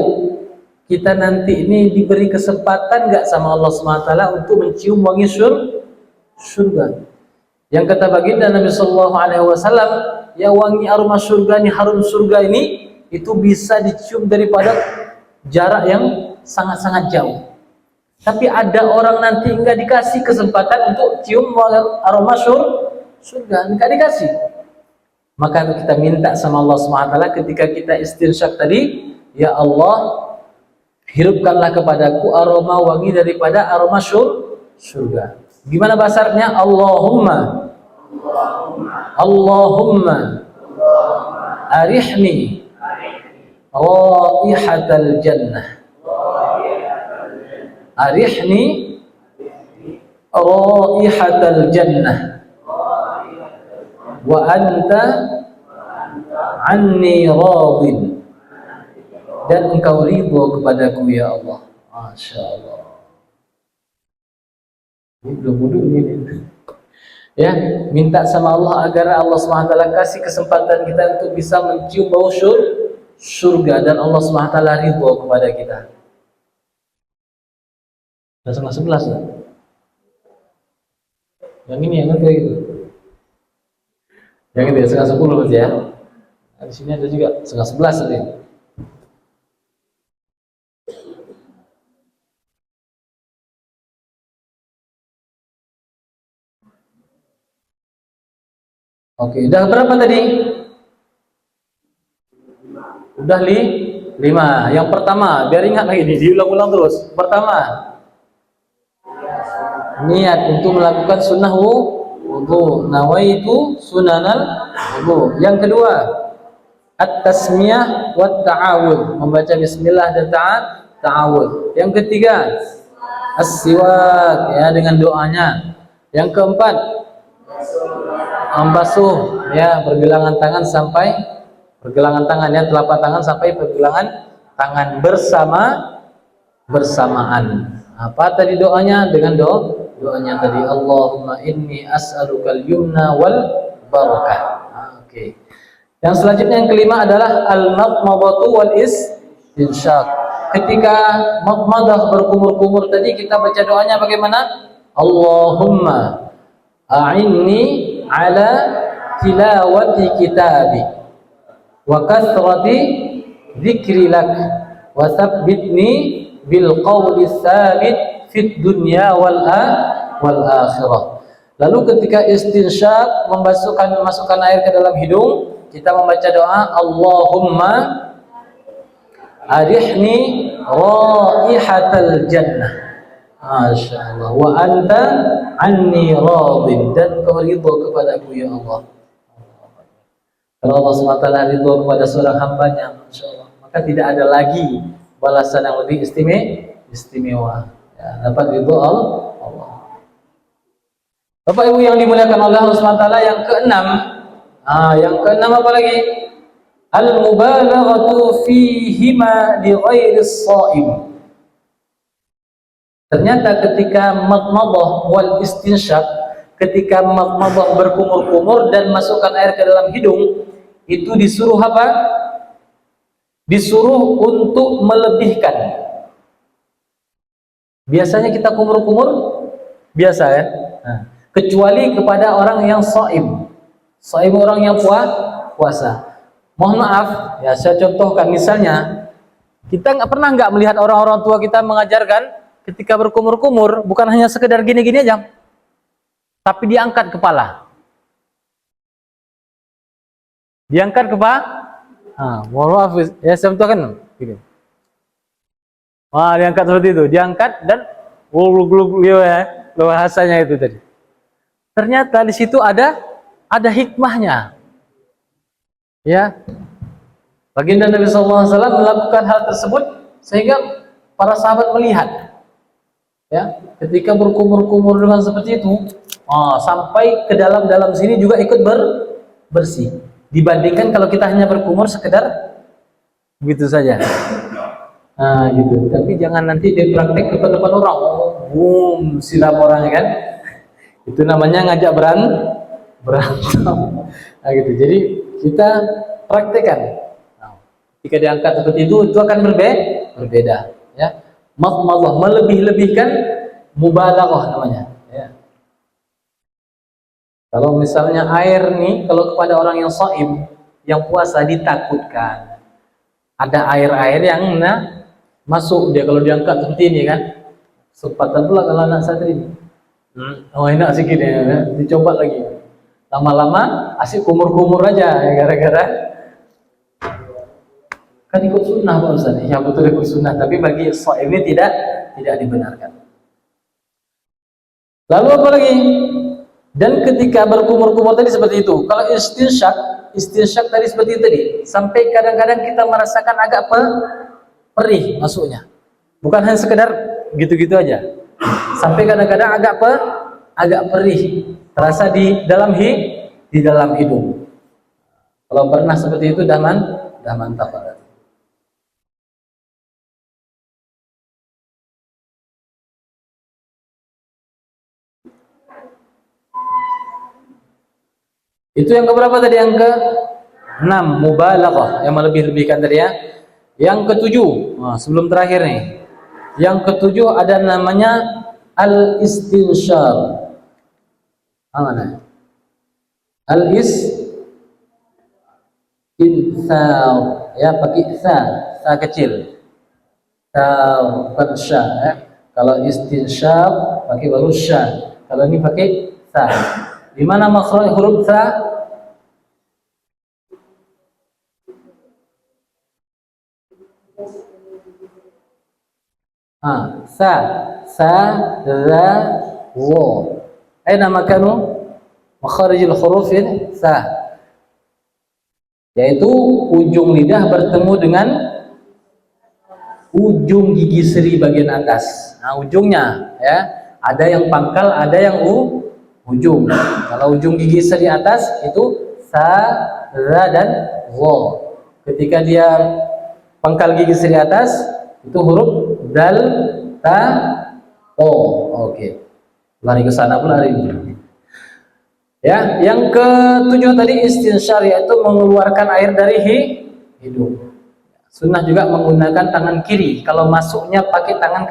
kita nanti ini diberi kesempatan gak sama Allah SWT untuk mencium wangi surga. Yang kata baginda Nabi SAW, ya wangi aroma surga ini, harum surga ini, itu bisa dicium daripada jarak yang sangat-sangat jauh. Tapi ada orang nanti enggak dikasih kesempatan untuk cium aroma surga, enggak dikasih. Maka kita minta sama Allah SWT ketika kita istinsyak tadi, ya Allah, hirupkanlah kepadaku aroma wangi daripada aroma surga. Gimana bahasanya? Allahumma arihni raihatal jannah. Arihni raihatal jannah wa anta anni radin, dan engkau ridho kepadaku ya Allah. Masya Allah. Ini belum wudhu ini. Ya, minta sama Allah agar Allah SWT kasih kesempatan kita untuk bisa mencium bau surga, dan Allah SWT ridho kepada kita. Sudah 11 lah. Yang ini yang kayak gitu. Yang itu ya, 10 berarti ya. Nah, di sini ada juga 11 tadi. Oke, udah berapa tadi? Udah 5. Yang pertama, biar ingat lagi nih, diulang-ulang terus. Pertama, niat untuk melakukan sunnah wudu, nawaitu sunanal wudu. Yang kedua, at-tasmiyah wa ta'awud, membaca bismillah dan ta'awud. Yang ketiga, as-siwak, ya, dengan doanya. Yang keempat, membasuh, ya, pergelangan tangan sampai pergelangan tangan, ya, telapak tangan sampai pergelangan tangan bersamaan. Apa tadi doanya? Dengan doanya tadi, Allahumma inni as'alukal yumna wal barakah. Oke. Yang selanjutnya yang kelima adalah al-madmadatu wal istinsyaq. Ketika madmadah berkumur-kumur tadi, kita baca doanya bagaimana? Allahumma a'inni ala tilawati kitabi wa kathrati dzikri lak wa tsabbitni bil qawli tsabit fid dunya wal akhirah. Lalu ketika istinsyak, masukkan air ke dalam hidung, kita membaca doa Allahumma arihni raihatal jannah. Masya Allah. Wa anta anni radin, dan kau ridho kepadaku ya Allah. Kalau Allah SWT ridho kepada seorang hambanya, Masya Allah, maka tidak ada lagi balasan yang lebih istimewa. Ya, dapat ridho Allah. Bapak Ibu yang dimuliakan oleh Allah SWT, yang keenam, apa lagi? Al-mubalaghatu fihima li ghairis shaim. Ternyata ketika madmadah wal istinsyaq, ketika madmadah berkumur-kumur dan masukkan air ke dalam hidung, itu disuruh apa? Disuruh untuk melebihkan. Biasanya kita kumur-kumur biasa ya. Nah, kecuali kepada orang yang shaim. Shaim orang yang puasa. Mohon maaf, ya saya contohkan misalnya, kita pernah melihat orang-orang tua kita mengajarkan ketika berkumur-kumur bukan hanya sekedar gini-gini aja, tapi diangkat kepala. Diangkat kepala. Mohon maaf, ya saya contohkan. Gini. Diangkat seperti itu, diangkat dan bahasanya itu tadi. Ternyata di situ ada hikmahnya. Ya, baginda Nabi SAW melakukan hal tersebut sehingga para sahabat melihat, ya, ketika berkumur-kumur dengan seperti itu, sampai ke dalam sini juga ikut bersih. Dibandingkan kalau kita hanya berkumur sekedar begitu saja. Nah, gitu. Tapi jangan nanti dipraktek ke depan orang, boom, siram orang kan? Itu namanya ngajak berantem. Nah, gitu. Jadi kita praktekkan. Nah, jika diangkat seperti itu akan berbeda. Ya, madmadah, melebih-lebihkan, mubalaghah namanya. Ya. Kalau misalnya air nih, kalau kepada orang yang shaim, yang puasa ditakutkan, ada air-air yang masuk dia kalau diangkat seperti ini kan, sempatan pula kalau anak santri. Enak sikit ya, dicoba lagi. Lama-lama asik kumur-kumur aja ya, gara-gara kan ikut sunnah Pak Ustaz. Ya betul ikut sunnah, tapi bagi shaim ini tidak dibenarkan. Lalu apa lagi? Dan ketika berkumur-kumur tadi seperti itu, kalau istinsyaq tadi seperti itu tadi, sampai kadang-kadang kita merasakan agak perih masuknya. Bukan hanya sekedar gitu-gitu aja. Sampai kadang-kadang agak perih terasa di dalam hidung. Kalau pernah seperti itu dah mantap banget. Itu yang keberapa tadi? Yang ke-6, mubalaghah, yang melebih-lebihkan tadi ya. Yang ke-7, sebelum terakhir nih. Yang ke-7 ada namanya al-istinsyar. Mana? Al-istinsyar, ya pakai sa kecil. Bukan sya ya. Kalau istinsyar pakai baru sya. Kalau ini pakai sa. Di mana makhraj huruf sa? Sa, za, wa. Aina makanu makharijul huruf sa? Yaitu ujung lidah bertemu dengan ujung gigi seri bagian atas. Nah, ujungnya ya, ada yang pangkal, ada yang ujung. Kalau ujung gigi seri atas itu sa, za dan wa. Ketika dia pangkal gigi seri atas itu huruf dal, ta, o. Oke. Lari ke sana pula hari ini. Ya, yang ke-7 tadi istinsyar, yaitu mengeluarkan air dari hidung. Sunnah juga menggunakan tangan kiri. Kalau masuknya pakai tangan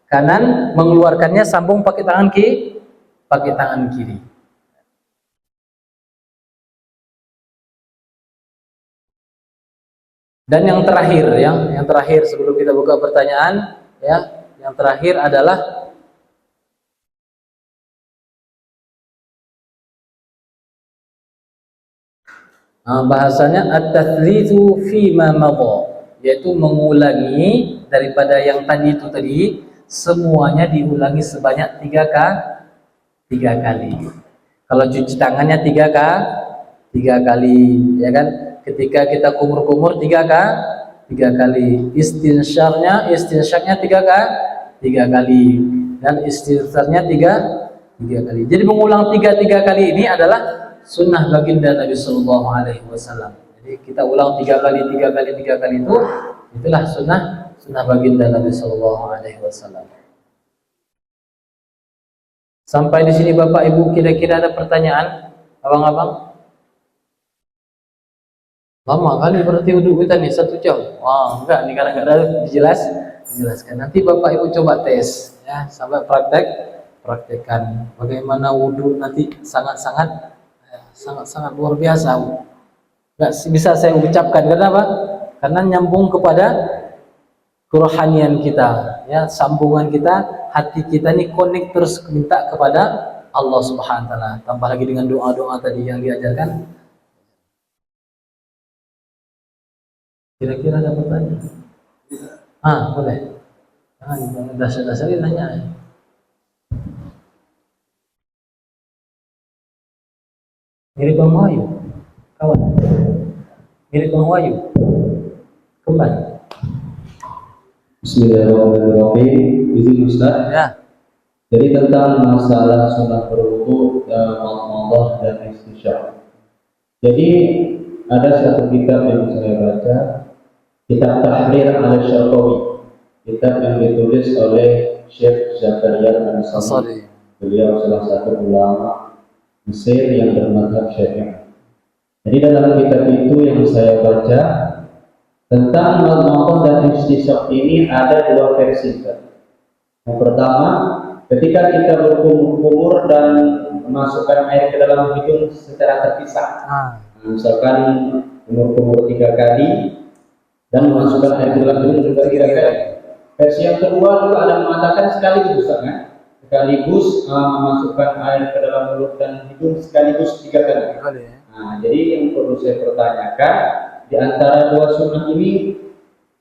kanan, mengeluarkannya sambung pakai tangan kiri. Dan yang terakhir sebelum kita buka pertanyaan, ya, yang terakhir adalah bahasanya at-tathlitsu fi ma madha, yaitu mengulangi daripada yang tadi itu semuanya diulangi sebanyak 3 kali. Kalau cuci tangannya 3 kali, ya kan? Ketika kita kumur-kumur 3 3 kali. Istinsyaknya 3 kali. Dan istighfarnya 3 kali. Jadi mengulang 3 kali ini adalah sunnah baginda Nabi Sallallahu Alaihi Wasallam. Jadi kita ulang 3 kali itu, itulah sunnah baginda Nabi Sallallahu Alaihi Wasallam. Sampai di sini Bapak Ibu kira-kira ada pertanyaan, abang-abang? Lama kali berarti wudhu kita nih 1 jam. Wah, enggak nih karena enggak ada dijelaskan. Nanti Bapak Ibu coba tes ya, sampai praktekkan bagaimana wudhu nanti sangat luar biasa. Enggak bisa saya ucapkan. Kenapa? Karena nyambung kepada kerohanian kita, ya, sambungan kita, hati kita ini connect terus minta kepada Allah Subhanahu wa taala. Tambah lagi dengan doa-doa tadi yang diajarkan. Kira-kira ada pertanyaan? Boleh. Jangan dasar-dasarin nanya. Mirip Bang Wahyu, kawan. Mirip Bang Wahyu. Kembali. Bismillahirrahmanirrahim. Izin Ustaz. Ya. Jadi tentang masalah sunnah berwudu, madmadah dan istinsyaq. Jadi ada satu kitab yang saya baca, kitab Tahrir al-Syarqawi, kitab yang ditulis oleh Syekh Zakaria Al-Ansari. Beliau salah satu ulama Mesir yang bermadzhab Syafi'i. Jadi dalam kitab itu yang saya baca tentang madmadah dan istinsyaq ini ada 2 versi. Yang pertama, ketika kita berkumur-kumur dan memasukkan air ke dalam hidung secara terpisah. Misalkan kumur-kumur 3 kali dan memasukkan air ke dalam hidung juga 3 kali. Versi yang kedua juga ada mengatakan sekaligus, kan? Sekaligus memasukkan air ke dalam mulut dan hidung sekaligus 3 kali. Jadi yang perlu saya pertanyakan, di antara 2 sunnah ini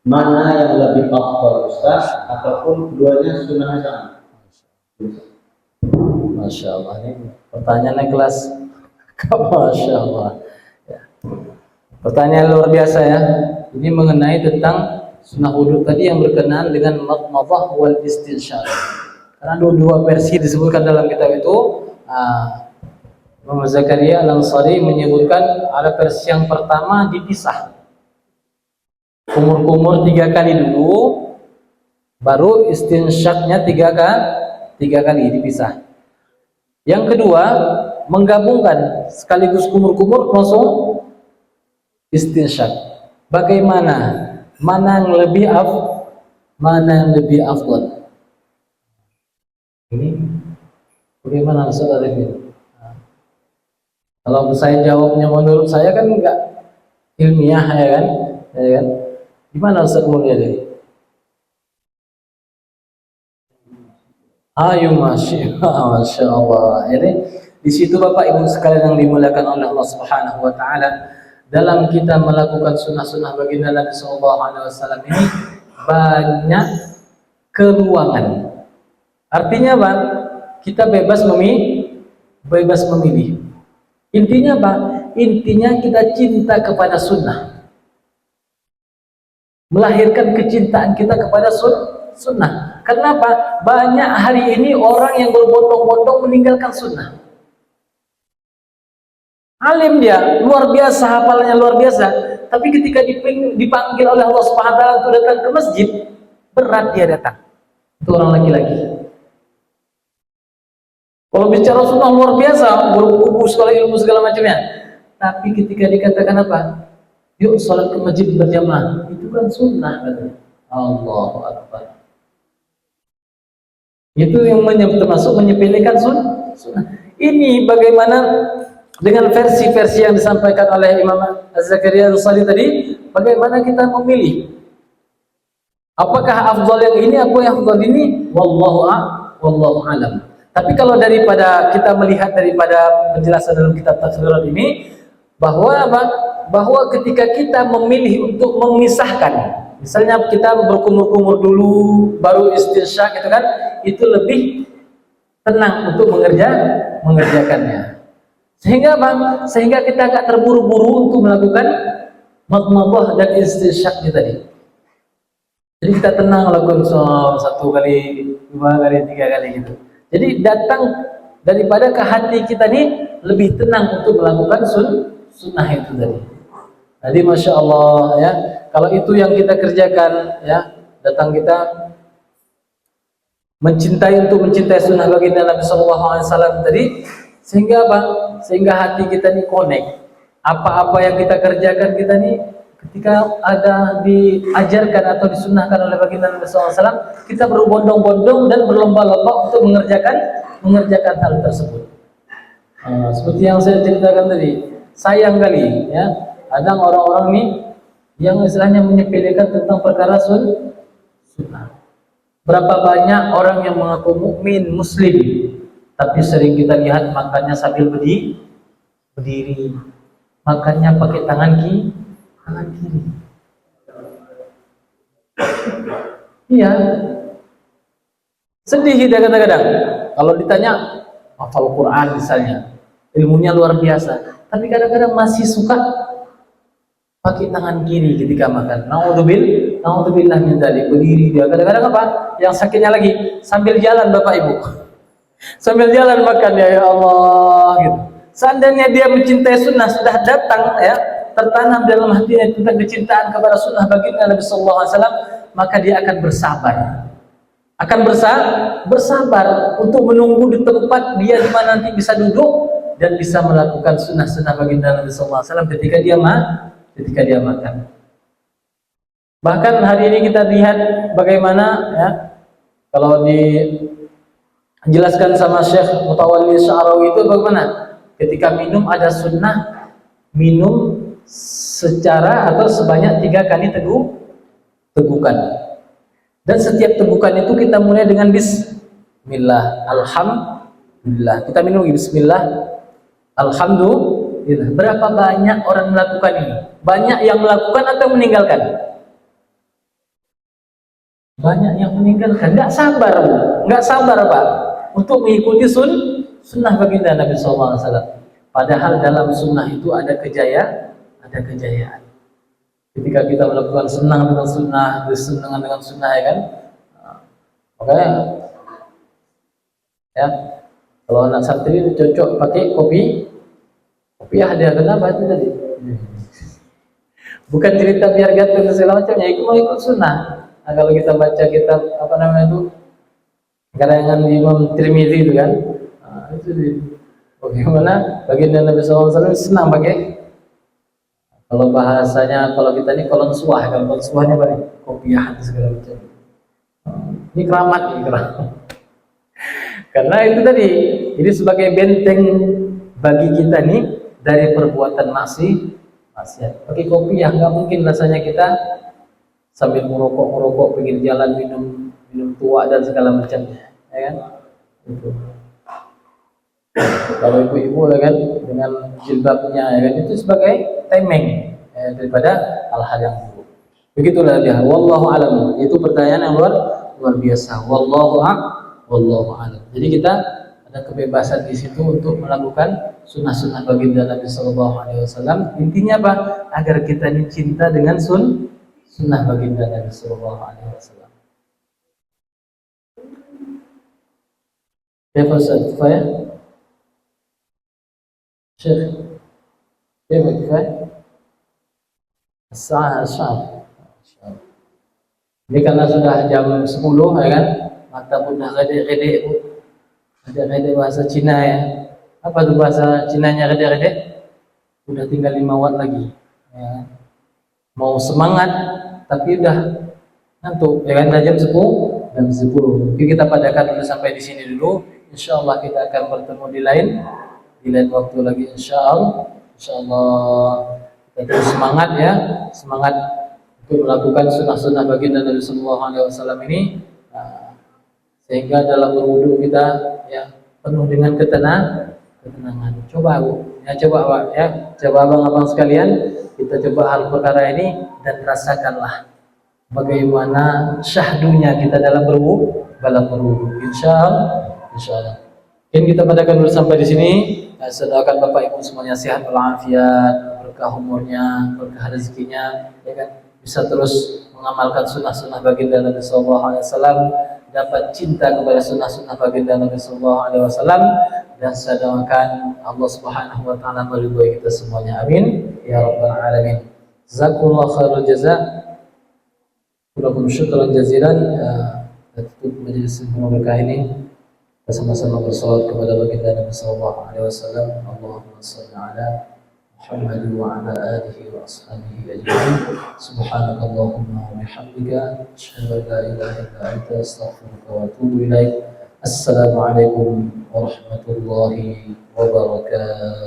mana yang lebih afdal Ustaz, ataupun keduanya sunnah sama? Masya Allah, ini pertanyaannya kelas. Masya Allah ya. Pertanyaan luar biasa ya. Ini mengenai tentang sunnah wudhu tadi yang berkenaan dengan madmadah wal istinsyaq. Karena 2 versi disebutkan dalam kitab itu. Imam Zakaria Al-Ansari menyebutkan ada versi yang pertama dipisah, kumur-kumur 3 kali dulu, baru istinsyaqnya 3 kali dipisah. Yang kedua menggabungkan, sekaligus kumur-kumur langsung istinsyaq. Bagaimana? Mana yang lebih afdal? Ini bagaimana saudara ini? Kalau saya jawabnya menurut saya kan enggak ilmiah ya kan? Gimana Ustaz Mulyadi? Masya Allah. Jadi di situ Bapak Ibu sekalian yang dimuliakan oleh Allah Subhanahu wa taala, dalam kita melakukan sunnah-sunnah baginda Nabi sallallahu alaihi wasallam ini banyak keruangan. Artinya apa? Kita bebas memilih. Intinya apa? Intinya kita cinta kepada sunnah, melahirkan kecintaan kita kepada sunnah. Kenapa? Banyak hari ini orang yang berbondong-bondong meninggalkan sunnah. Alim dia, luar biasa, hafalannya luar biasa, tapi ketika dipanggil oleh Allah Subhanahu wa taala untuk datang ke masjid, berat dia datang. Itu orang laki-laki. Kalau bicara sunnah luar biasa, berkubu sekolah ilmu segala macamnya. Tapi ketika dikatakan apa? Yuk sholat ke masjid berjamaah, itu kan sunnah katanya. Allahu Akbar. Itu yang termasuk menyepelekan sunnah. Ini bagaimana dengan versi-versi yang disampaikan oleh Imam Az-Zakaria Al-Ansari tadi, bagaimana kita memilih? Apakah afdal yang ini, apa yang afdal ini? Wallahu a'lam. Tapi kalau daripada kita melihat daripada penjelasan dalam kitab Tafsirat ini, bahwa ketika kita memilih untuk memisahkan, misalnya kita berkumur-kumur dulu baru istinsyaq gitu kan, itu lebih tenang untuk mengerjakannya. Sehingga kita nggak terburu-buru untuk melakukan madmadah dan istinsyaq tadi. Jadi kita tenang lakukan sholat 1 kali, 2 kali, 3 kali gitu. Jadi datang daripada ke hati kita nih lebih tenang untuk melakukan sunnah itu tadi. Jadi masya Allah ya, kalau itu yang kita kerjakan ya, datang kita mencintai sunnah baginda Nabi Sallallahu Alaihi Wasallam tadi, sehingga apa? Sehingga hati kita nih connect. Apa-apa yang kita kerjakan kita nih, ketika ada diajarkan atau disunnahkan oleh baginda Nabi Sallallahu Alaihi Wasallam, kita berbondong-bondong dan berlomba-lomba untuk mengerjakan hal tersebut. Seperti yang saya ceritakan tadi, sayang kali ya, kadang orang-orang nih yang istilahnya menyepelekan tentang perkara sunnah. Berapa banyak orang yang mengaku mukmin muslim, tapi sering kita lihat makannya sambil berdiri, makannya pakai tangan kiri. Iya, sedih kita kadang-kadang kalau ditanya hafal Quran misalnya, ilmunya luar biasa, tapi kadang-kadang masih suka pakai tangan kiri ketika makan. Naudzubillah min dzalik, berdiri dia. Kadang-kadang apa? Yang sakitnya lagi sambil jalan Bapak Ibu. Sambil jalan makan ya Allah gitu. Seandainya dia mencintai sunnah, sudah datang ya, tertanam dalam hatinya tentang kecintaan kepada sunnah baginda Nabi sallallahu alaihi wasallam, maka dia akan bersabar. Bersabar untuk menunggu di tempat dia di mana nanti bisa duduk dan bisa melakukan sunnah-sunnah baginda Nabi sallallahu alaihi wasallam ketika dia makan. Bahkan hari ini kita lihat bagaimana ya, kalau dijelaskan sama Syekh Mutawalli Sya'rawi itu bagaimana ketika minum ada sunnah, minum secara atau sebanyak 3 kali tegukan, dan setiap tegukan itu kita mulai dengan bismillah, alhamdulillah. Kita minum bismillah, alhamdulillah. Berapa banyak orang melakukan ini? Banyak yang melakukan atau meninggalkan? Banyak yang meninggalkan. Nggak sabar Pak untuk mengikuti sunnah baginda Nabi SAW. Padahal dalam sunnah itu ada kejayaan. Ketika kita melakukan senang dengan sunnah, bersenangan dengan sunnah ya kan. Makanya ya, kalau anak santri itu cocok pakai kopi hadiah. Kenapa itu tadi? Bukan cerita biar gantung segala macamnya, itu mau ikut sunnah. Nah, kalau kita baca kitab apa namanya itu, karangan Imam Tirmizi itu kan, itu bagaimana baginda Nabi SAW senang pakai, kalau bahasanya kalau kita ini kolon suah, kalau kolon suahnya apa nih? Kopiah segala macam. Ini keramat. Karena itu tadi, ini sebagai benteng bagi kita nih dari perbuatan maksiat. Pakai kopiah nggak mungkin rasanya kita sambil merokok pinggir jalan minum tua dan segala macamnya, ya kan? Itu. Kalau ibu-ibu ya kan dengan jilbabnya ya kan, itu sebagai temeng daripada hal-hal yang buruk. Begitulah dia. Wallahu alam. Itu pertanyaan yang luar biasa. Wallahu alam. Jadi kita ada kebebasan di situ untuk melakukan sunnah-sunnah baginda Nabi Sallallahu Alaihi Wasallam. Intinya apa? Agar kita cinta dengan sunnah baginda Nabi Sallallahu Alaihi Wasallam. Ya Ustaz, kifayah? Syekh, ya kifayah? As-sa'ah. Ini karena sudah jam 10 ya kan, mata pun dah redek-redek. Redek-redek bahasa Cina ya. Apa tuh bahasa Cinanya redek-redek? Udah tinggal 5 watt lagi ya. Mau semangat tapi udah ngantuk ya kan, jam 10. Oke, kita padakan dulu sampai di sini dulu. Insyaallah kita akan bertemu di lain waktu lagi insyaallah. Kita terus semangat ya, semangat untuk melakukan sunnah-sunnah baginda Nabi Sallallahu Alaihi Wasallam ini, sehingga dalam berwudu kita ya penuh dengan ketenangan. Coba Pak ya, coba abang-abang sekalian, kita coba hal perkara ini dan rasakanlah bagaimana syahdunya kita dalam berwudu. Insyaallah. Mungkin kita padakan dulu sampai di sini. Saya doakan Bapak Ibu semuanya sehat walafiat, berkah umurnya, berkah rezekinya, ya kan. bisa terus mengamalkan sunnah-sunnah baginda Nabi Sallallahu Alaihi Wasallam, dapat cinta kepada sunnah-sunnah baginda Nabi Sallallahu Alaihi Wasallam, dan saya doakan Allah Subhanahu Wa Taala meridhoi kita semuanya. Amin ya rabbal alamin. Jazakumullah khairul jazaa. Walaupun syukran jazilan. Tutup majelis yang berkah ini, kita sama-sama bersalawat kepada baginda Nabi Sallallahu Alaihi Wasallam. Allahumma shalli ala Muhammad wa ala alihi wa ashabihi ajma'in. Subhanakallahumma wa bihamdika asyhadu an la ilaha illa anta astaghfiruka wa atubu ilaik. Assalamualaikum warahmatullahi wabarakatuh.